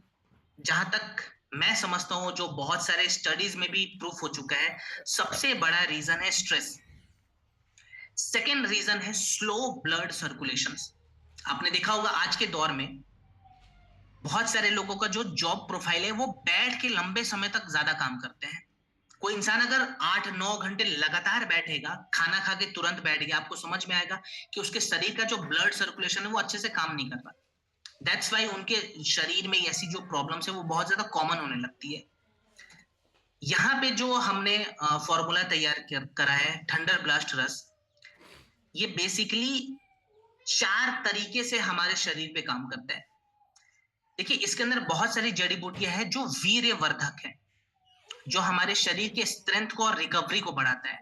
A: जहां तक मैं समझता हूं, जो बहुत सारे स्टडीज में भी प्रूफ हो चुका है, सबसे बड़ा रीजन है स्ट्रेस। सेकेंड रीजन है स्लो ब्लड सर्कुलेशन। आपने देखा होगा आज के दौर में बहुत सारे लोगों का जो जॉब प्रोफाइल है वो बैठ के लंबे समय तक ज्यादा काम करते हैं। कोई इंसान अगर 8-9 घंटे लगातार बैठेगा, खाना खा के तुरंत बैठ गया, आपको समझ में आएगा कि उसके शरीर का जो ब्लड सर्कुलेशन है वो अच्छे से काम नहीं कर रहा। दैट्स वाई उनके शरीर में ऐसी जो प्रॉब्लम्स है वो बहुत ज्यादा कॉमन होने लगती है। यहाँ पे जो हमने फॉर्मूला तैयार करा है थंडर ब्लास्ट रस, ये बेसिकली 4 तरीके से हमारे शरीर पे काम करता है। देखिए, इसके अंदर बहुत सारी जड़ी बूटियां हैं जो वीर्यवर्धक है, जो हमारे शरीर के स्ट्रेंथ को और रिकवरी को बढ़ाता है।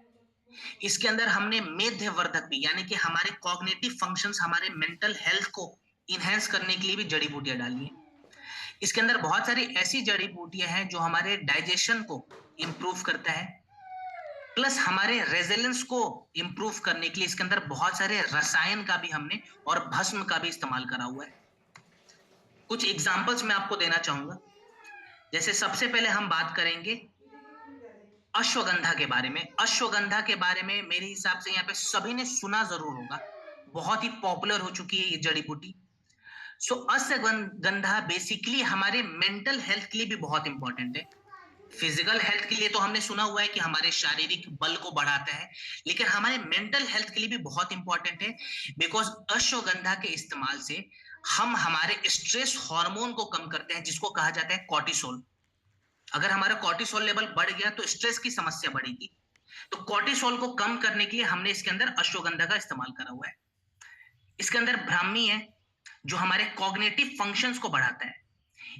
A: इसके अंदर हमने मेध्यवर्धक भी, यानी कि हमारे कॉग्निटिव फंक्शंस, हमारे मेंटल हेल्थ को इनहेंस करने के लिए भी जड़ी बूटियां डाली है। इसके अंदर बहुत सारी ऐसी जड़ी बूटियां हैं जो हमारे डाइजेशन को इंप्रूव करता है, प्लस हमारे रेजिलेंस को इंप्रूव करने के लिए इसके अंदर बहुत सारे रसायन का भी हमने और भस्म का भी इस्तेमाल करा हुआ है। कुछ एग्जांपल्स मैं आपको देना चाहूंगा। जैसे सबसे पहले हम बात करेंगे अश्वगंधा के बारे में। अश्वगंधा के बारे में मेरे हिसाब से यहाँ पे सभी ने सुना जरूर होगा, बहुत ही पॉपुलर हो चुकी है ये जड़ी बूटी। अश्वगंधा बेसिकली हमारे मेंटल हेल्थ के लिए भी बहुत इंपॉर्टेंट है। फिजिकल हेल्थ के लिए तो हमने सुना हुआ है कि हमारे शारीरिक बल को बढ़ाता है, लेकिन हमारे मेंटल हेल्थ के लिए भी बहुत इंपॉर्टेंट है, बिकॉज अश्वगंधा के इस्तेमाल से हम हमारे स्ट्रेस हार्मोन को कम करते हैं, जिसको कहा जाता है कॉर्टिसोल। अगर हमारा कॉर्टिसोल लेवल बढ़ गया तो स्ट्रेस की समस्या बढ़ेगी। तो कॉर्टिसोल को कम करने के लिए हमने इसके अंदर अश्वगंधा का इस्तेमाल करा हुआ है। इसके अंदर ब्राह्मी है जो हमारे कॉग्निटिव फंक्शंस को बढ़ाता है।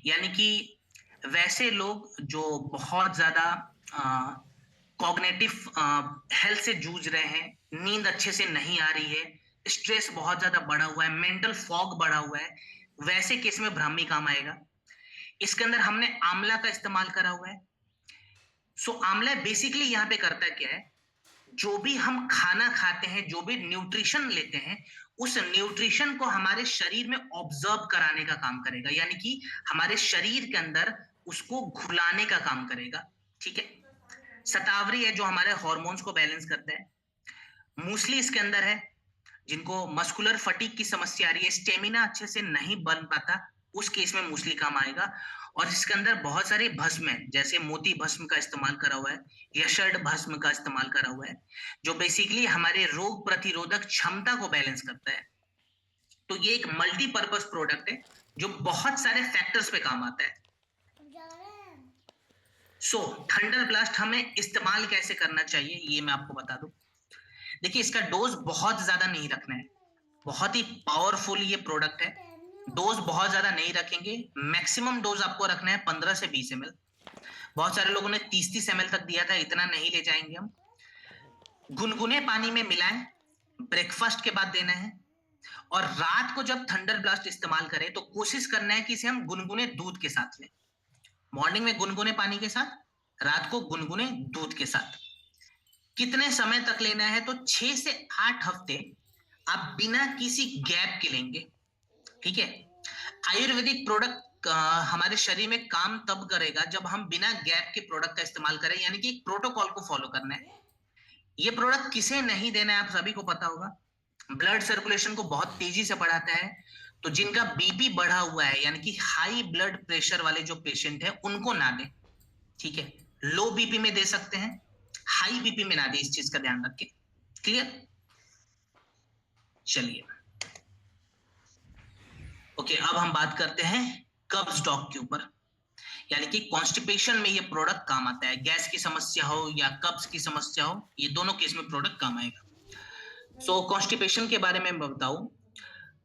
A: यानी कि वैसे लोग जो बहुत ज्यादा कॉग्निटिव हेल्थ से जूझ रहे हैं, नींद अच्छे से नहीं आ रही है, स्ट्रेस बहुत ज्यादा बढ़ा हुआ है, मेंटल फॉग बढ़ा हुआ है, वैसे केस में ब्राह्मी काम आएगा। इसके अंदर हमने आंवला का इस्तेमाल करा हुआ है। आंवला बेसिकली यहाँ पे करता क्या है, जो भी हम खाना खाते हैं, जो भी न्यूट्रिशन लेते हैं, उस न्यूट्रिशन को हमारे शरीर में ऑब्जर्व कराने का काम करेगा, यानी कि हमारे शरीर के अंदर उसको घुलाने का काम करेगा। ठीक है। शतावरी है जो हमारे हार्मोन्स को बैलेंस करता है। मूसली इसके अंदर है, जिनको मस्कुलर फटीग की समस्या आ रही है, स्टेमिना अच्छे से नहीं बन पाता, उस केस में मूसली काम आएगा। और इसके अंदर बहुत सारे भस्म है, जैसे मोती भस्म का इस्तेमाल करा हुआ है, यशर्ड भस्म का इस्तेमाल करा हुआ है, जो बेसिकली हमारे रोग प्रतिरोधक क्षमता को बैलेंस करता है। तो ये एक मल्टीपर्पज प्रोडक्ट है जो बहुत सारे फैक्टर्स पे काम आता है। सो थंडर ब्लास्ट हमें इस्तेमाल कैसे करना चाहिए ये मैं आपको बता दूं। देखिए इसका डोज बहुत ज्यादा नहीं रखना है, बहुत ही पावरफुल ये प्रोडक्ट है। डोज बहुत ज्यादा नहीं रखेंगे, मैक्सिमम डोज आपको रखना है 15 से 20 ml। बहुत सारे लोगों ने 30 ml तक दिया था, इतना नहीं ले जाएंगे हम। गुनगुने पानी में मिलाएं, ब्रेकफास्ट के बाद देना है। और रात को जब थंडर ब्लास्ट इस्तेमाल करें तो कोशिश करना है कि इसे हम गुनगुने दूध के साथ लें। मॉर्निंग में गुनगुने पानी के साथ, रात को गुनगुने दूध के साथ। कितने समय तक लेना है, तो 6 से 8 हफ्ते आप बिना किसी गैप के लेंगे। ठीक है। आयुर्वेदिक प्रोडक्ट हमारे शरीर में काम तब करेगा जब हम बिना गैप के प्रोडक्ट का इस्तेमाल करें, यानी कि एक प्रोटोकॉल को फॉलो करना है। ये प्रोडक्ट किसे नहीं देना है आप सभी को पता होगा। ब्लड सर्कुलेशन को बहुत तेजी से बढ़ाता है। तो जिनका बीपी बढ़ा हुआ है, यानी कि हाई ब्लड प्रेशर वाले जो पेशेंट है उनको ना दें। ठीक है। लो बीपी में दे सकते हैं, हाई बीपी में ना दें, इस चीज का ध्यान रखें। क्लियर। चलिए ओके, अब हम बात करते हैं कब्ज डॉग के ऊपर। यानी कि कॉन्स्टिपेशन में ये प्रोडक्ट काम आता है। गैस की समस्या हो या कब्ज की समस्या हो, ये दोनों केस में प्रोडक्ट काम आएगा। सो कॉन्स्टिपेशन के बारे में मैं बताऊं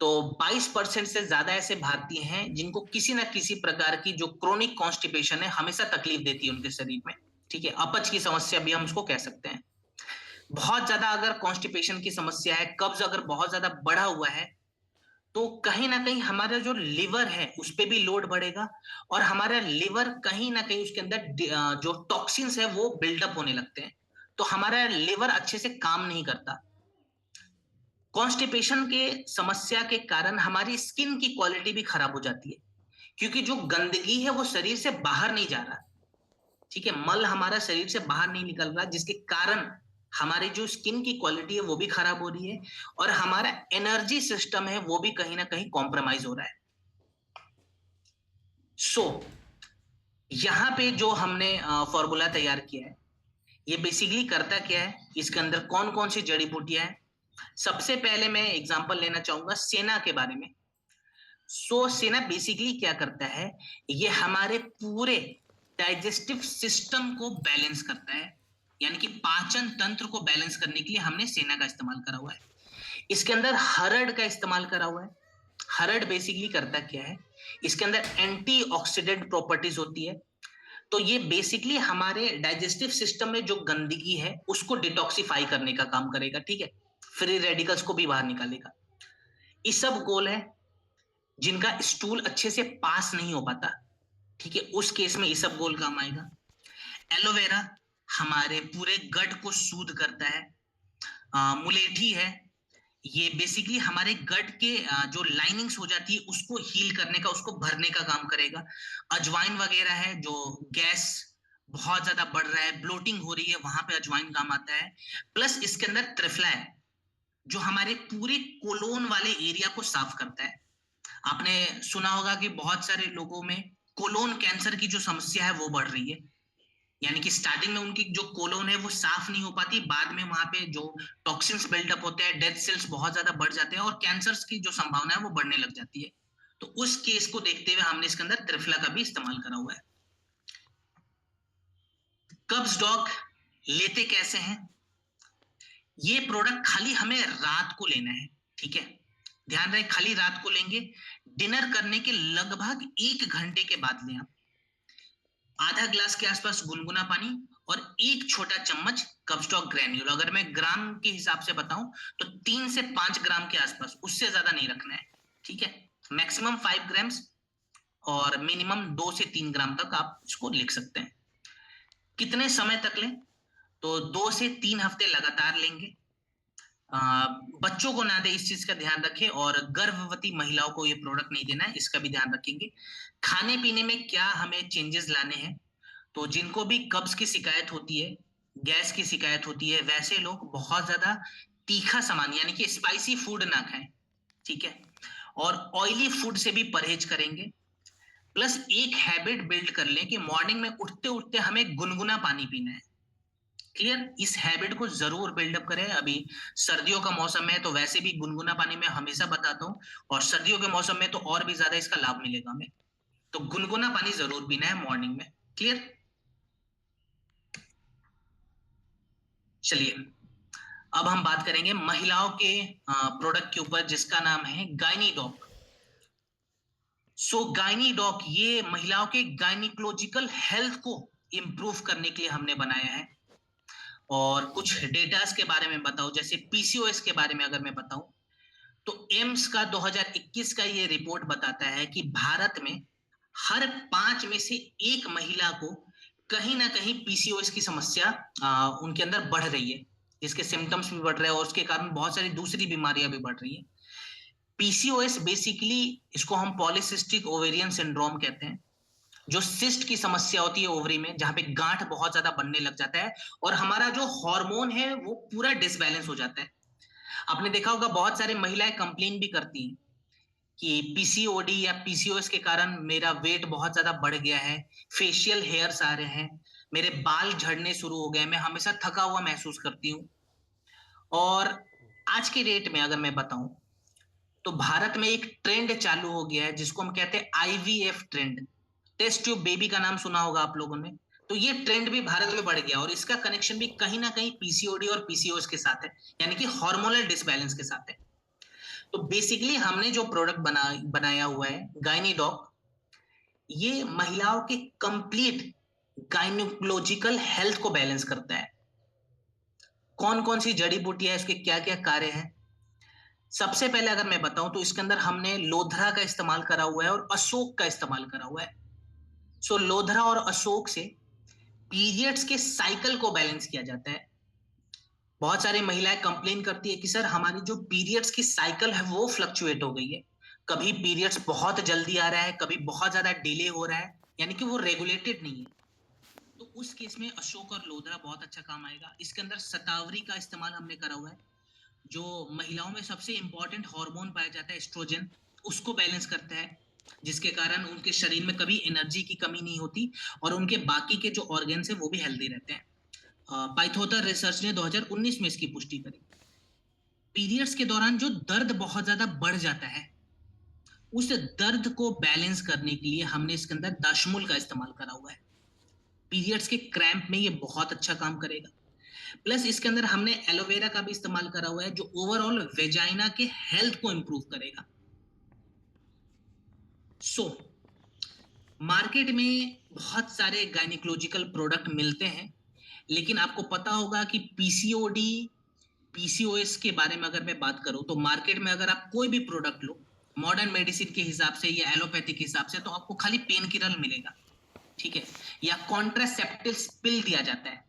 A: तो 22% से ज्यादा ऐसे भारतीय हैं जिनको किसी ना किसी प्रकार की जो क्रोनिक कॉन्स्टिपेशन है हमेशा तकलीफ देती है उनके शरीर में। ठीक है, अपच की समस्या भी हम उसको कह सकते हैं। बहुत ज्यादा अगर कॉन्स्टिपेशन की समस्या है, कब्ज अगर बहुत ज्यादा बढ़ा हुआ है, तो कहीं ना कहीं हमारा जो लिवर है उस पे भी लोड बढ़ेगा। और हमारा लिवर कहीं ना कहीं उसके अंदर जो टॉक्सिन्स है वो बिल्डअप होने लगते हैं, तो हमारा लिवर अच्छे से काम नहीं करता। कॉन्स्टिपेशन के समस्या के कारण हमारी स्किन की क्वालिटी भी खराब हो जाती है, क्योंकि जो गंदगी है वो शरीर से बाहर नहीं जा रहा। ठीक है, मल हमारा शरीर से बाहर नहीं निकल रहा, जिसके कारण हमारी जो स्किन की क्वालिटी है वो भी खराब हो रही है, और हमारा एनर्जी सिस्टम है वो भी कहीं ना कहीं कॉम्प्रोमाइज हो रहा है। सो यहाँ पे जो हमने फॉर्मूला तैयार किया है, ये बेसिकली करता क्या है, इसके अंदर कौन कौन सी जड़ी बूटियां हैं। सबसे पहले मैं एग्जांपल लेना चाहूंगा सेना के बारे में। सेना बेसिकली क्या करता है, ये हमारे पूरे डाइजेस्टिव सिस्टम को बैलेंस करता है। यानी कि पाचन तंत्र को बैलेंस करने के लिए हमने सेना का इस्तेमाल करा हुआ है। इसके अंदर हरड़ का इस्तेमाल करा हुआ है। हरड़ बेसिकली करता क्या है, इसके अंदर एंटीऑक्सीडेंट प्रॉपर्टीज होती है। तो ये बेसिकली हमारे डाइजेस्टिव सिस्टम में जो गंदगी है उसको डिटॉक्सिफाई करने का काम करेगा। ठीक है, फ्री रेडिकल्स को भी बाहर निकालेगा। ये सब गोल है जिनका स्टूल अच्छे से पास नहीं हो पाता। ठीक है, उस केस में ये सब गोल काम आएगा। एलोवेरा हमारे पूरे गट को सूद करता है। मुलेठी है, ये बेसिकली हमारे गट के जो लाइनिंग्स हो जाती है उसको हील करने का, उसको भरने का काम करेगा। अजवाइन वगैरह है, जो गैस बहुत ज्यादा बढ़ रहा है, ब्लोटिंग हो रही है, वहां पे अजवाइन काम आता है। प्लस इसके अंदर त्रिफला है, जो हमारे पूरे कोलोन वाले एरिया को साफ करता है। आपने सुना होगा कि बहुत सारे लोगों में कोलोन कैंसर की जो समस्या है वो बढ़ रही है। यानी कि स्टार्टिंग में उनकी जो कोलोन है वो साफ नहीं हो पाती, बाद में वहां पे जो टॉक्सिन्स बिल्डअप होते हैं, डेड सेल्स बहुत ज्यादा बढ़ जाते हैं और कैंसर्स की जो संभावना है वो बढ़ने लग जाती है। तो उस केस को देखते हुए हमने इसके अंदर त्रिफला का भी इस्तेमाल करा हुआ है। कब्ज डॉग लेते कैसे हैं, ये प्रोडक्ट खाली हमें रात को लेना है। ठीक है, ध्यान रहे खाली रात को लेंगे। डिनर करने के लगभग 1 घंटे के बाद लें आप। आधा ग्लास के आसपास गुनगुना पानी और 1 छोटा चम्मच कपस्टॉक ग्रैन्यूल। अगर मैं ग्राम के हिसाब से बताऊं तो 3 से 5 ग्राम के आसपास, उससे ज्यादा नहीं रखना है। ठीक है, मैक्सिमम 5 ग्राम्स और मिनिमम 2 से 3 ग्राम तक आप इसको लिख सकते हैं। कितने समय तक लें, तो 2 से 3 हफ्ते लगातार लेंगे। बच्चों को ना दे, इस चीज का ध्यान रखें, और गर्भवती महिलाओं को ये प्रोडक्ट नहीं देना है, इसका भी ध्यान रखेंगे। खाने पीने में क्या हमें चेंजेस लाने हैं, तो जिनको भी कब्ज की शिकायत होती है, गैस की शिकायत होती है, वैसे लोग बहुत ज्यादा तीखा सामान यानी कि स्पाइसी फूड ना खाएं। ठीक है, और ऑयली फूड से भी परहेज करेंगे। प्लस एक हैबिट बिल्ड कर लें कि मॉर्निंग में उठते उठते हमें गुनगुना पानी पीना है। क्लियर, इस हैबिट को जरूर बिल्डअप करें। अभी सर्दियों का मौसम है तो वैसे भी गुनगुना पानी मैं हमेशा बताता हूँ, और सर्दियों के मौसम में तो और भी ज्यादा इसका लाभ मिलेगा हमें। तो गुनगुना पानी जरूर पीना है मॉर्निंग में। क्लियर। चलिए, अब हम बात करेंगे महिलाओं के प्रोडक्ट के ऊपर, जिसका नाम है गायनीडॉक। गायनीडॉक ये महिलाओं के गायनिकोलॉजिकल हेल्थ को इंप्रूव करने के लिए हमने बनाया है। और कुछ डेटास के बारे में बताओ, जैसे पीसीओएस के बारे में अगर मैं बताऊं, तो एम्स का 2021 का ये रिपोर्ट बताता है कि भारत में हर 5 में से एक महिला को कहीं ना कहीं पीसीओएस की समस्या उनके अंदर बढ़ रही है, जिसके सिम्टम्स भी बढ़ रहे हैं और उसके कारण बहुत सारी दूसरी बीमारियां भी बढ़ रही है। पीसीओएस बेसिकली, इसको हम पॉलीसिस्टिक ओवेरियन सिंड्रोम कहते हैं, जो सिस्ट की समस्या होती है ओवरी में, जहां पे गांठ बहुत ज्यादा बनने लग जाता है और हमारा जो हार्मोन है वो पूरा डिसबैलेंस हो जाता है। आपने देखा होगा बहुत सारी महिलाएं कंप्लेन भी करती हैं कि पीसीओडी या पीसीओएस के कारण मेरा वेट बहुत ज्यादा बढ़ गया है, फेशियल हेयर्स आ रहे हैं, मेरे बाल झड़ने शुरू हो गए, मैं हमेशा थका हुआ महसूस करती हूँ। और आज के डेट में अगर मैं बताऊं, तो भारत में एक ट्रेंड चालू हो गया है जिसको हम कहते हैं IVF trend. Test tube baby का नाम सुना होगा आप लोगों ने। तो ये ट्रेंड भी भारत में बढ़ गया और इसका कनेक्शन भी कहीं ना कहीं पीसीओडी और पीसीओएस के साथ है, यानी कि हार्मोनल डिसबैलेंस के साथ है। तो बेसिकली हमने जो प्रोडक्ट बनाया हुआ है गायनीडॉक, ये महिलाओं के कंप्लीट गायनिकोलॉजिकल हेल्थ को बैलेंस करता है। कौन कौन सी जड़ी बूटियां है, इसके क्या क्या कार्य हैं। सबसे पहले अगर मैं बताऊं तो इसके अंदर हमने लोधरा का इस्तेमाल करा हुआ है और अशोक का इस्तेमाल करा हुआ है। लोधरा और अशोक से पीरियड्स के साइकिल को बैलेंस किया जाता है। बहुत सारी महिलाएं कंप्लेन करती है कि सर हमारी जो पीरियड्स की साइकिल है वो फ्लक्चुएट हो गई है, कभी पीरियड्स बहुत जल्दी आ रहा है, कभी बहुत ज्यादा डिले हो रहा है, यानी कि वो रेगुलेटेड नहीं है। तो उस केस में अशोक और लोधरा बहुत अच्छा काम आएगा। इसके अंदर शतावरी का इस्तेमाल हमने करा हुआ है, जो महिलाओं में सबसे इंपॉर्टेंट हार्मोन पाया जाता है एस्ट्रोजन, उसको बैलेंस करता है, जिसके कारण उनके शरीर में कभी एनर्जी की कमी नहीं होती और उनके बाकी के जो ऑर्गन्स है वो भी हेल्दी रहते हैं। पाइथोथर रिसर्च ने 2019 में इसकी पुष्टि करी। पीरियड्स के दौरान जो दर्द बहुत ज्यादा बढ़ जाता है, उस दर्द को बैलेंस करने के लिए हमने इसके अंदर दाशमूल का इस्तेमाल करा हुआ है। पीरियड्स के क्रैम्प में ये बहुत अच्छा काम करेगा। प्लस इसके अंदर हमने एलोवेरा का भी इस्तेमाल करा हुआ है, जो ओवरऑल वेजाइना के हेल्थ को इंप्रूव करेगा। सो मार्केट में बहुत सारे गायनिकोलॉजिकल प्रोडक्ट मिलते हैं, लेकिन आपको पता होगा कि पीसीओडी पीसीओएस के बारे में अगर मैं बात करूं, तो मार्केट में अगर आप कोई भी प्रोडक्ट लो मॉडर्न मेडिसिन के हिसाब से या एलोपैथी के हिसाब से, तो आपको खाली पेन किलर मिलेगा, ठीक है, या कॉन्ट्रासेप्टिव पिल दिया जाता है।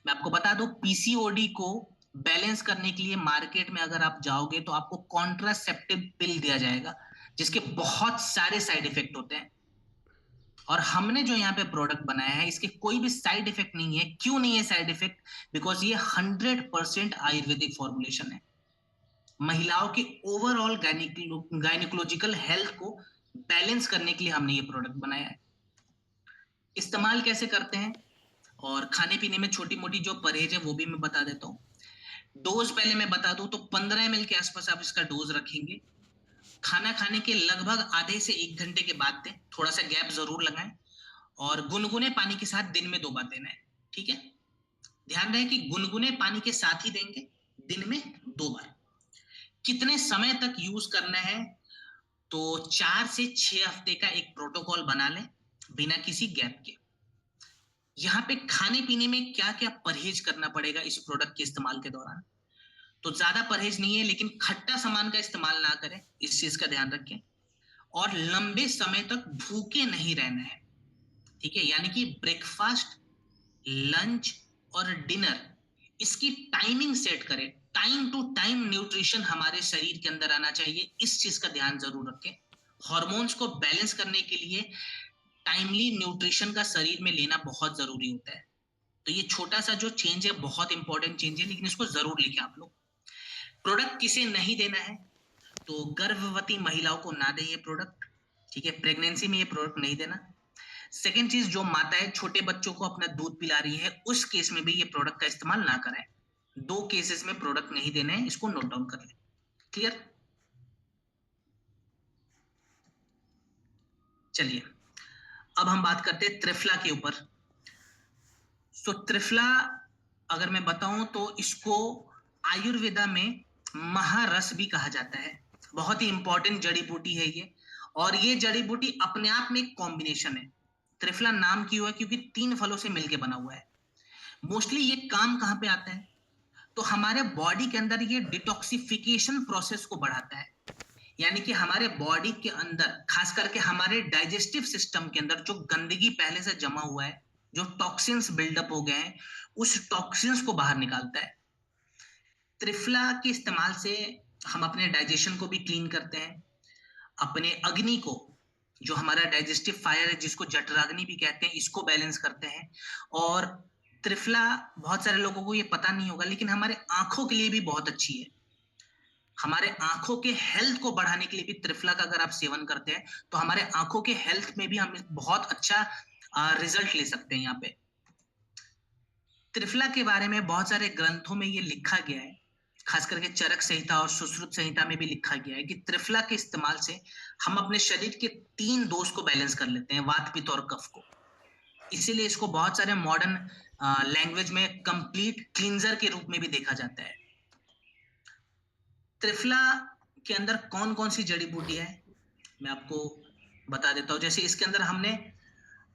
A: मैं आपको बता दूं, पीसीओडी को बैलेंस करने के लिए मार्केट में अगर आप जाओगे तो आपको कॉन्ट्रासेप्टिव पिल दिया जाएगा, जिसके बहुत सारे साइड इफेक्ट होते हैं। और हमने जो यहाँ पे प्रोडक्ट बनाया है, इसके कोई भी साइड इफेक्ट नहीं है। क्यों नहीं है साइड इफेक्ट? बिकॉज ये 100% आयुर्वेदिक फॉर्मुलेशन है। महिलाओं के ओवरऑल गायनिकोलॉजिकल हेल्थ को बैलेंस करने के लिए हमने ये प्रोडक्ट बनाया है। इस्तेमाल कैसे करते हैं और खाने पीने में छोटी मोटी जो परहेज है वो भी मैं बता देता हूँ। डोज पहले मैं बता दूं तो 15 ml के आसपास आप इसका डोज रखेंगे। खाना खाने के लगभग आधे से 1 घंटे के बाद दें, थोड़ा सा गैप जरूर लगाएं। और गुनगुने पानी के साथ दिन में 2 बार देना है, ठीक है। ध्यान रहे कि गुनगुने पानी के साथ ही देंगे, दिन में 2 बार। कितने समय तक यूज करना है? तो 4 से 6 हफ्ते का एक प्रोटोकॉल बना लें, बिना किसी गैप के। यहाँ पे खाने पीने में क्या क्या परहेज करना पड़ेगा इस प्रोडक्ट के इस्तेमाल के दौरान? तो ज्यादा परहेज नहीं है, लेकिन खट्टा सामान का इस्तेमाल ना करें, इस चीज का ध्यान रखें। और लंबे समय तक भूखे नहीं रहना है, ठीक है, यानी कि ब्रेकफास्ट, लंच और डिनर, इसकी टाइमिंग सेट करें। टाइम टू टाइम न्यूट्रिशन हमारे शरीर के अंदर आना चाहिए, इस चीज का ध्यान जरूर रखें। हॉर्मोन्स को बैलेंस करने के लिए टाइमली न्यूट्रिशन का शरीर में लेना बहुत जरूरी होता है। तो ये छोटा सा जो चेंज है बहुत इंपॉर्टेंट चेंज है, लेकिन इसको जरूर लिखें आप लोग। प्रोडक्ट किसे नहीं देना है? तो गर्भवती महिलाओं को ना दें ये प्रोडक्ट, ठीक है, प्रेगनेंसी में ये प्रोडक्ट नहीं देना। सेकेंड चीज, जो माताएं छोटे बच्चों को अपना दूध पिला रही है, उस केस में भी ये प्रोडक्ट का इस्तेमाल ना करें। 2 केसेस में प्रोडक्ट नहीं देने हैं, इसको नोट डाउन कर लें। क्लियर? चलिए, अब हम बात करते हैं त्रिफला के ऊपर। त्रिफला अगर मैं बताऊं तो इसको आयुर्वेदा में महारस भी कहा जाता है। बहुत ही इंपॉर्टेंट जड़ी बूटी है ये, और ये जड़ी बूटी अपने आप में एक कॉम्बिनेशन है। त्रिफला नाम क्यों है? क्योंकि 3 फलों से मिलके बना हुआ है। मोस्टली ये काम कहाँ पे आता है? तो हमारे बॉडी के अंदर ये डिटॉक्सिफिकेशन प्रोसेस को बढ़ाता है। यानी कि हमारे बॉडी के अंदर, खास करके हमारे डाइजेस्टिव सिस्टम के अंदर जो गंदगी पहले से जमा हुआ है, जो टॉक्सिन्स बिल्डअप हो गए हैं, उस टॉक्सिन्स को बाहर निकालता है। त्रिफला के इस्तेमाल से हम अपने डाइजेशन को भी क्लीन करते हैं, अपने अग्नि को, जो हमारा डाइजेस्टिव फायर है जिसको जठराग्नि भी कहते हैं, इसको बैलेंस करते हैं। और त्रिफला, बहुत सारे लोगों को ये पता नहीं होगा, लेकिन हमारे आंखों के लिए भी बहुत अच्छी है। हमारे आंखों के हेल्थ को बढ़ाने के लिए भी त्रिफला का अगर आप सेवन करते हैं तो हमारे आंखों के हेल्थ में भी हम बहुत अच्छा रिजल्ट ले सकते हैं। यहाँ पे त्रिफला के बारे में बहुत सारे ग्रंथों में ये लिखा गया है, खास करके चरक संहिता और सुश्रुत संहिता में भी लिखा गया है कि त्रिफला के इस्तेमाल से हम अपने शरीर के 3 दोष को बैलेंस कर लेते हैं, वात, पित्त और कफ को। इसीलिए इसको बहुत सारे मॉडर्न लैंग्वेज में कंप्लीट क्लींजर के रूप में भी देखा जाता है। त्रिफला के अंदर कौन कौन सी जड़ी बूटी है मैं आपको बता देता हूँ। जैसे इसके अंदर हमने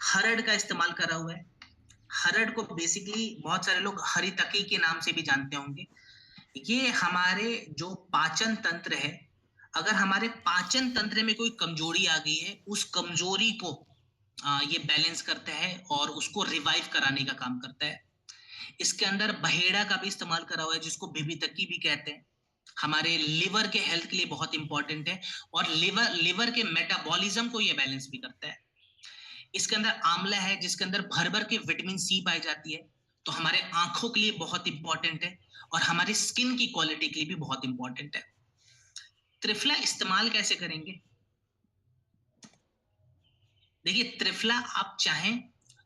A: हरड़ का इस्तेमाल करा हुआ है। हरड़ को बेसिकली बहुत सारे लोग हरी तकी के नाम से भी जानते होंगे। ये हमारे जो पाचन तंत्र है, अगर हमारे पाचन तंत्र में कोई कमजोरी आ गई है, उस कमजोरी को ये बैलेंस करता है और उसको रिवाइव कराने का काम करता है। इसके अंदर बहेड़ा का भी इस्तेमाल करा हुआ है, जिसको भिभितकी भी कहते हैं। हमारे लिवर के हेल्थ के लिए बहुत इंपॉर्टेंट है, और लिवर के मेटाबॉलिज्म को ये बैलेंस भी करता है। इसके अंदर आंवला है, जिसके अंदर भर भर के विटामिन सी पाई जाती है, तो हमारे आंखों के लिए बहुत इंपॉर्टेंट है, और हमारी स्किन की क्वालिटी के लिए भी बहुत इंपॉर्टेंट है। त्रिफला इस्तेमाल कैसे करेंगे? देखिए, त्रिफला आप चाहें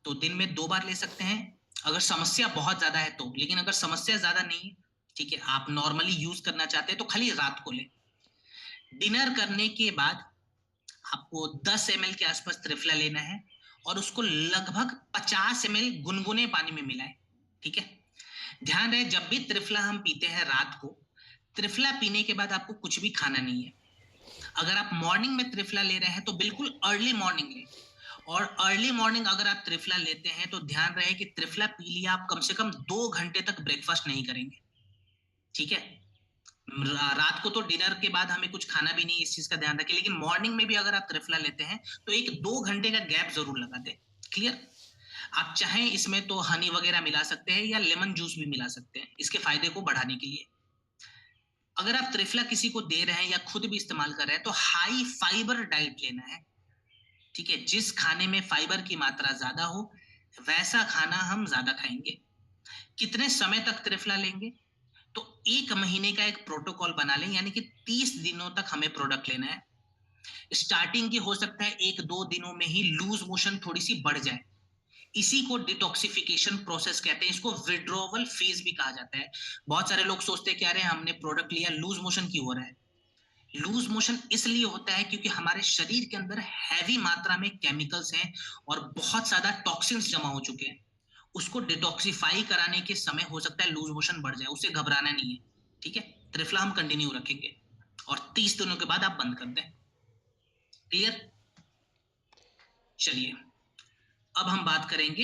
A: तो दिन में 2 बार ले सकते हैं, अगर समस्या बहुत ज्यादा है तो। लेकिन अगर समस्या ज्यादा नहीं है, ठीक है, आप नॉर्मली यूज करना चाहते हैं, तो खाली रात को लें। डिनर करने के बाद आपको 10 ml के आसपास त्रिफला लेना है, और उसको लगभग 50 ml गुनगुने पानी में मिलाएं। ठीक है, ध्यान रहे जब भी त्रिफला हम पीते हैं रात को, त्रिफला पीने के बाद आपको कुछ भी खाना नहीं है। अगर आप मॉर्निंग में त्रिफला ले रहे हैं तो बिल्कुल अर्ली मॉर्निंग लें, और अर्ली मॉर्निंग अगर आप त्रिफला लेते हैं तो ध्यान रहे कि त्रिफला पी लिया, आप कम से कम 2 घंटे तक ब्रेकफास्ट नहीं करेंगे। ठीक है, रात को तो डिनर के बाद हमें कुछ खाना भी नहीं, इस चीज का ध्यान रखें। लेकिन मॉर्निंग में भी अगर आप त्रिफला लेते हैं तो 1-2 घंटे का गैप जरूर लगा दें। क्लियर? आप चाहें इसमें तो हनी वगैरह मिला सकते हैं, या लेमन जूस भी मिला सकते हैं इसके फायदे को बढ़ाने के लिए। अगर आप त्रिफला किसी को दे रहे हैं या खुद भी इस्तेमाल कर रहे हैं तो हाई फाइबर डाइट लेना है। ठीक है, जिस खाने में फाइबर की मात्रा ज्यादा हो वैसा खाना हम ज्यादा खाएंगे। कितने समय तक त्रिफला लेंगे? तो 1 महीने का एक प्रोटोकॉल बना लें, यानी कि 30 दिनों तक हमें प्रोडक्ट लेना है। स्टार्टिंग की हो सकता है 1-2 दिनों में ही लूज मोशन थोड़ी सी बढ़ जाए, इसी को डिटॉक्सिफिकेशन प्रोसेस कहते हैं। इसको विड्रॉवल फेज भी कहा जाता है। बहुत सारे लोग सोचते हैं कि अरे हमने प्रोडक्ट लिया, लूज मोशन क्यों हो रहा है? लूज मोशन इसलिए होता है क्योंकि हमारे शरीर के अंदर हैवी मात्रा में केमिकल्स हैं और बहुत ज्यादा टॉक्सिन्स जमा हो चुके हैं। उसको डिटॉक्सिफाई कराने के समय हो सकता है लूज मोशन बढ़ जाए, उसे घबराना नहीं है। ठीक है, त्रिफला हम कंटिन्यू रखेंगे और 30 दिनों के बाद आप बंद कर दें। क्लियर? चलिए, अब हम बात करेंगे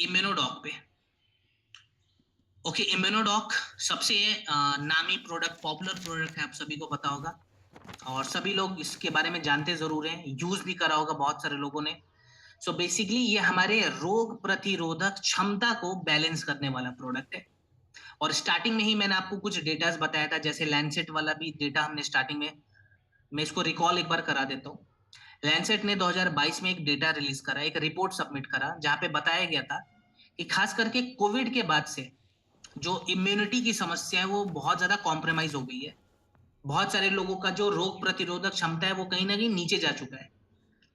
A: इम्यूनोडॉक पे। ओके, इम्यूनोडॉक सबसे नामी प्रोडक्ट, पॉपुलर प्रोडक्ट है, आप सभी को पता होगा, और सभी लोग इसके बारे में जानते जरूर हैं, यूज भी करा होगा बहुत सारे लोगों ने। सो बेसिकली ये हमारे रोग प्रतिरोधक क्षमता को बैलेंस करने वाला प्रोडक्ट है। और स्टार्टिंग में ही मैंने आपको कुछ डेटास बताया था, जैसे लैंसेट वाला भी डेटा हमने स्टार्टिंग में, मैं इसको रिकॉल एक बार करा देता हूँ। लैंसेट ने 2022 में एक डेटा रिलीज करा, एक रिपोर्ट सबमिट करा, जहां पे बताया गया था कि खास करके कोविड के बाद से जो इम्यूनिटी की समस्या है वो बहुत ज्यादा कॉम्प्रोमाइज हो गई है। बहुत सारे लोगों का जो रोग प्रतिरोधक क्षमता है वो कहीं ना कहीं नीचे जा चुका है,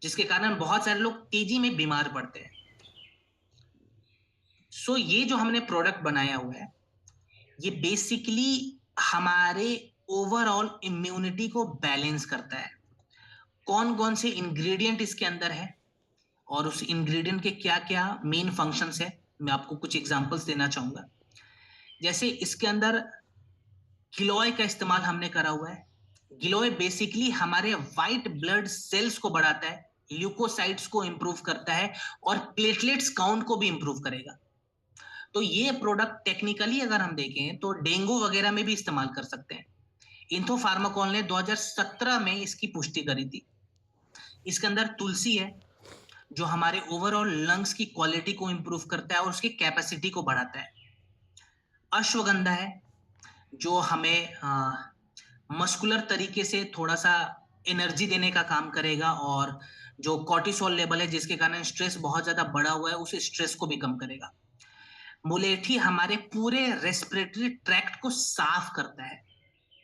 A: जिसके कारण बहुत सारे लोग तेजी में बीमार पड़ते हैं। सो ये जो हमने प्रोडक्ट बनाया हुआ है, ये बेसिकली हमारे ओवरऑल इम्यूनिटी को बैलेंस करता है। कौन कौन से इंग्रेडिएंट इसके अंदर है और उस इंग्रेडिएंट के क्या क्या मेन फंक्शंस है, मैं आपको कुछ एग्जांपल्स देना चाहूंगा। जैसे इसके अंदर गिलोय का इस्तेमाल हमने करा हुआ है। गिलोय बेसिकली हमारे व्हाइट ब्लड सेल्स को बढ़ाता है, ल्यूकोसाइट्स को इंप्रूव करता है और प्लेटलेट्स काउंट को भी इंप्रूव करेगा। तो ये प्रोडक्ट टेक्निकली अगर हम देखें तो डेंगू वगैरह में भी इस्तेमाल कर सकते हैं। इंथो फार्माकोल ने 2017 में इसकी पुष्टि करी थी। इसके अंदर तुलसी है जो हमारे ओवरऑल लंग्स की क्वालिटी को इंप्रूव करता है और उसकी कैपेसिटी को बढ़ाता है। अश्वगंधा है जो हमें मस्कुलर तरीके से थोड़ा सा एनर्जी देने का काम करेगा और जो कॉर्टिसोल लेवल है जिसके कारण स्ट्रेस बहुत ज्यादा बढ़ा हुआ है उस स्ट्रेस को भी कम करेगा। मुलेठी हमारे पूरे रेस्पिरेटरी ट्रैक्ट को साफ करता है।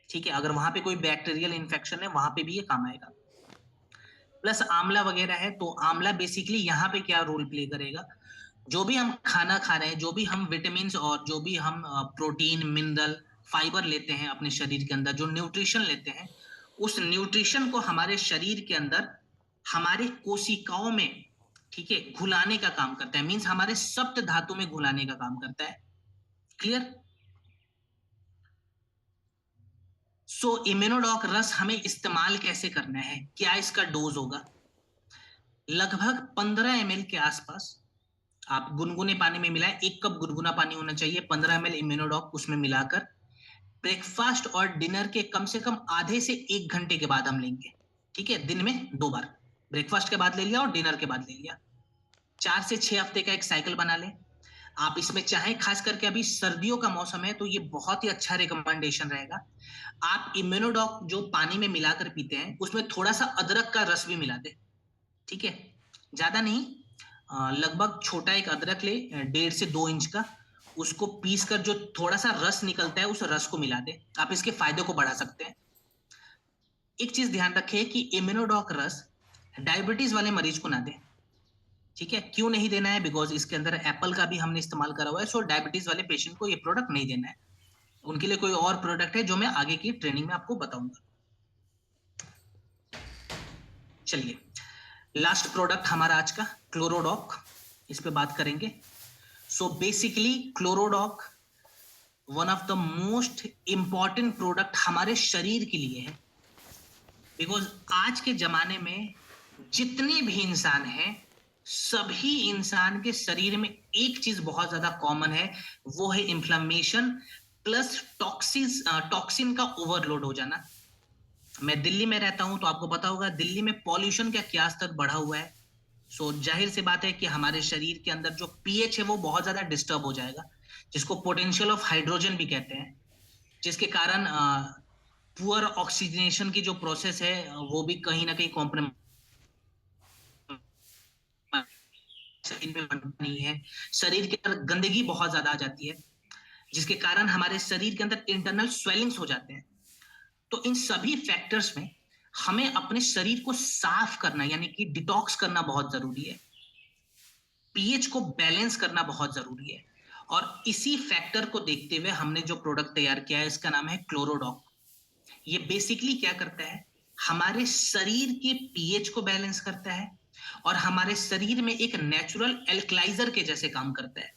A: ठीक है, अगर वहां पे कोई बैक्टीरियल इन्फेक्शन है वहां पे भी ये काम आएगा। प्लस आंवला वगैरह है, तो आंवला बेसिकली यहाँ पे क्या रोल प्ले करेगा, जो भी हम खाना खा रहे हैं, जो भी हम विटामिन और जो भी हम प्रोटीन मिनरल फाइबर लेते हैं अपने शरीर के अंदर, जो न्यूट्रिशन लेते हैं, उस न्यूट्रिशन को हमारे शरीर के अंदर हमारे कोशिकाओं में, ठीक है, घुलाने का काम करता है। मींस हमारे सप्त धातु में घुलाने का काम करता है। क्लियर? सो इम्यूनोडॉक रस हमें इस्तेमाल कैसे करना है, क्या इसका डोज होगा? लगभग 15 ml के आसपास आप गुनगुने पानी में मिलाएं। 1 कप गुनगुना पानी होना चाहिए, 15 ml इम्यूनोडॉक उसमें मिलाकर ब्रेकफास्ट और डिनर के कम से कम आधे से 1 घंटे के बाद हम लेंगे। ठीक है, दिन में 2 बार, ब्रेकफास्ट के बाद ले लिया और डिनर के बाद ले लिया। 4 से 6 हफ्ते का एक साइकिल बना लें। आप इसमें चाहें, खास करके अभी सर्दियों का मौसम है तो ये बहुत ही अच्छा रिकमेंडेशन रहेगा। आप इम्यूनोडॉक जो पानी में मिलाकर पीते हैं उसमें थोड़ा सा अदरक का रस भी मिला दे। ठीक है, ज्यादा नहीं, लगभग छोटा एक अदरक ले, 1.5 से 2 इंच का, उसको पीस कर जो थोड़ा सा रस निकलता है उस रस को मिला दे। आप इसके फायदे को बढ़ा सकते हैं। एक चीज ध्यान रखें कि इम्यूनोडॉक रस डायबिटीज वाले मरीज को ना दें। ठीक है, क्यों नहीं देना है? बिकॉज इसके अंदर एप्पल का भी हमने इस्तेमाल करा हुआ है। सो डायबिटीज वाले पेशेंट को ये प्रोडक्ट नहीं देना है। उनके लिए कोई और प्रोडक्ट है जो मैं आगे की ट्रेनिंग में आपको बताऊंगा। चलिए, लास्ट प्रोडक्ट हमारा आज का क्लोरोडॉक, इस पे बात करेंगे। So basically chlorodoc one of the most important product हमारे शरीर के लिए है। बिकॉज आज के जमाने में जितने भी इंसान हैं, सभी इंसान के शरीर में एक चीज बहुत ज्यादा कॉमन है, वो है इंफ्लेमेशन प्लस टॉक्सिन का ओवरलोड हो जाना। मैं दिल्ली में रहता हूं तो आपको पता होगा दिल्ली में पॉल्यूशन का क्या स्तर बढ़ा हुआ है। सो जाहिर सी बात है कि हमारे शरीर के अंदर जो पीएच है वो बहुत ज्यादा डिस्टर्ब हो जाएगा, जिसको पोटेंशियल ऑफ हाइड्रोजन भी कहते हैं, जिसके कारण पुअर ऑक्सीजनेशन की जो प्रोसेस है वो भी कहीं ना कहीं कॉम्प्रोमाइज शरीर में बनती है। शरीर के अंदर गंदगी बहुत ज्यादा आ जाती है, जिसके कारण हमारे शरीर के अंदर इंटरनल स्वेलिंग्स हो जाते हैं। तो इन सभी फैक्टर्स में हमें अपने शरीर को साफ करना यानी कि डिटॉक्स करना बहुत जरूरी है। पीएच को बैलेंस करना बहुत जरूरी है। और इसी फैक्टर को देखते हुए हमने जो प्रोडक्ट तैयार किया है, इसका नाम है क्लोरोडॉक। ये बेसिकली क्या करता है, हमारे शरीर के पीएच को बैलेंस करता है और हमारे शरीर में एक नेचुरल एल्कलाइजर के जैसे काम करता है।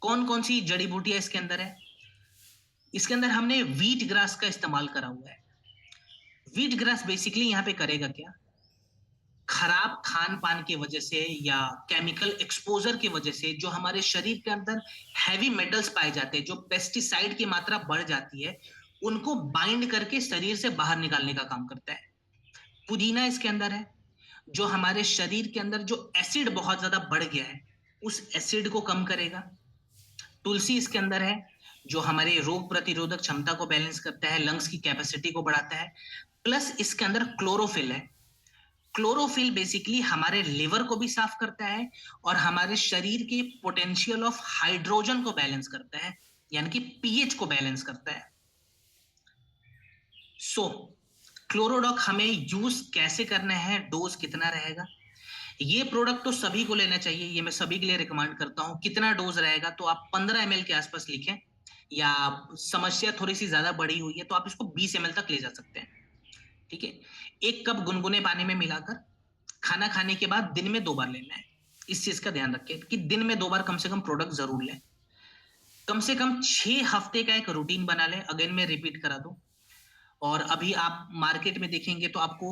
A: कौन कौन सी जड़ी बूटियां इसके अंदर है? इसके अंदर हमने व्हीट ग्रास का इस्तेमाल करा हुआ है। व्हीट ग्रास बेसिकली यहाँ पे करेगा क्या, खराब खान पान की वजह से या केमिकल एक्सपोजर की वजह से जो हमारे शरीर के अंदर हैवी मेटल्स पाए जाते हैं, जो पेस्टिसाइड की मात्रा बढ़ जाती है, उनको बाइंड करके शरीर से बाहर निकालने का काम करता है। पुदीना इसके अंदर है जो हमारे शरीर के अंदर जो एसिड बहुत ज्यादा बढ़ गया है उस एसिड को कम करेगा। तुलसी इसके अंदर है जो हमारे रोग प्रतिरोधक क्षमता को बैलेंस करता है, लंग्स की कैपेसिटी को बढ़ाता है। प्लस इसके अंदर क्लोरोफिल है। क्लोरोफिल बेसिकली हमारे लिवर को भी साफ करता है और हमारे शरीर के पोटेंशियल ऑफ हाइड्रोजन को बैलेंस करता है, यानी कि पीएच को बैलेंस करता है। सो क्लोरोडॉक हमें यूज कैसे करना है, डोज कितना रहेगा? ये प्रोडक्ट तो सभी को लेना चाहिए, ये मैं सभी के लिए रिकमेंड करता हूं। कितना डोज रहेगा तो आप 15 ml के आसपास लिखें, या समस्या थोड़ी सी ज्यादा बढ़ी हुई है तो आप इसको 20 ml तक ले जा सकते हैं। ठीक है, 1 कप गुनगुने पानी में मिलाकर खाना खाने के बाद दिन में 2 बार लेना है। इस चीज का ध्यान रखें कि दिन में 2 बार कम से कम प्रोडक्ट जरूर लें। कम से कम 6 हफ्ते का एक रूटीन बना लें। अगेन मैं रिपीट करा दूं, और अभी आप मार्केट में देखेंगे तो आपको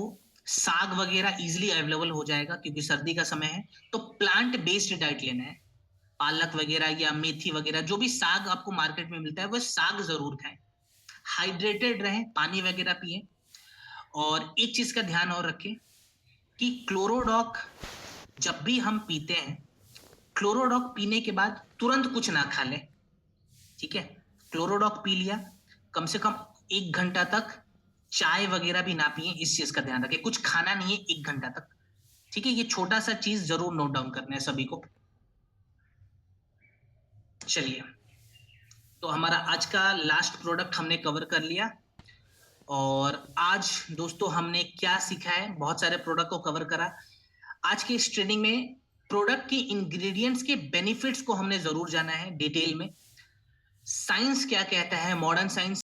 A: साग वगैरह इजीली अवेलेबल हो जाएगा क्योंकि सर्दी का समय है। तो प्लांट बेस्ड डाइट लेना है। पालक वगैरह या मेथी वगैरह जो भी साग आपको मार्केट में मिलता है वो साग जरूर खाएं। हाइड्रेटेड रहें, पानी वगैरह पिए। और एक चीज का ध्यान और रखें कि क्लोरोडॉक जब भी हम पीते हैं, क्लोरोडॉक पीने के बाद तुरंत कुछ ना खा लें। ठीक है, क्लोरोडॉक पी लिया, कम से कम 1 घंटा तक चाय वगैरह भी ना पिए। इस चीज का ध्यान रखें, कुछ खाना नहीं है 1 घंटा तक। ठीक है, ये छोटा सा चीज जरूर नोट डाउन करना है सभी को। चलिए, तो हमारा आज का लास्ट प्रोडक्ट हमने कवर कर लिया। और आज दोस्तों हमने क्या सीखा है, बहुत सारे प्रोडक्ट को कवर करा। आज की इस ट्रेनिंग में प्रोडक्ट के इंग्रेडिएंट्स के बेनिफिट्स को हमने जरूर जाना है डिटेल में। साइंस क्या कहता है, मॉडर्न साइंस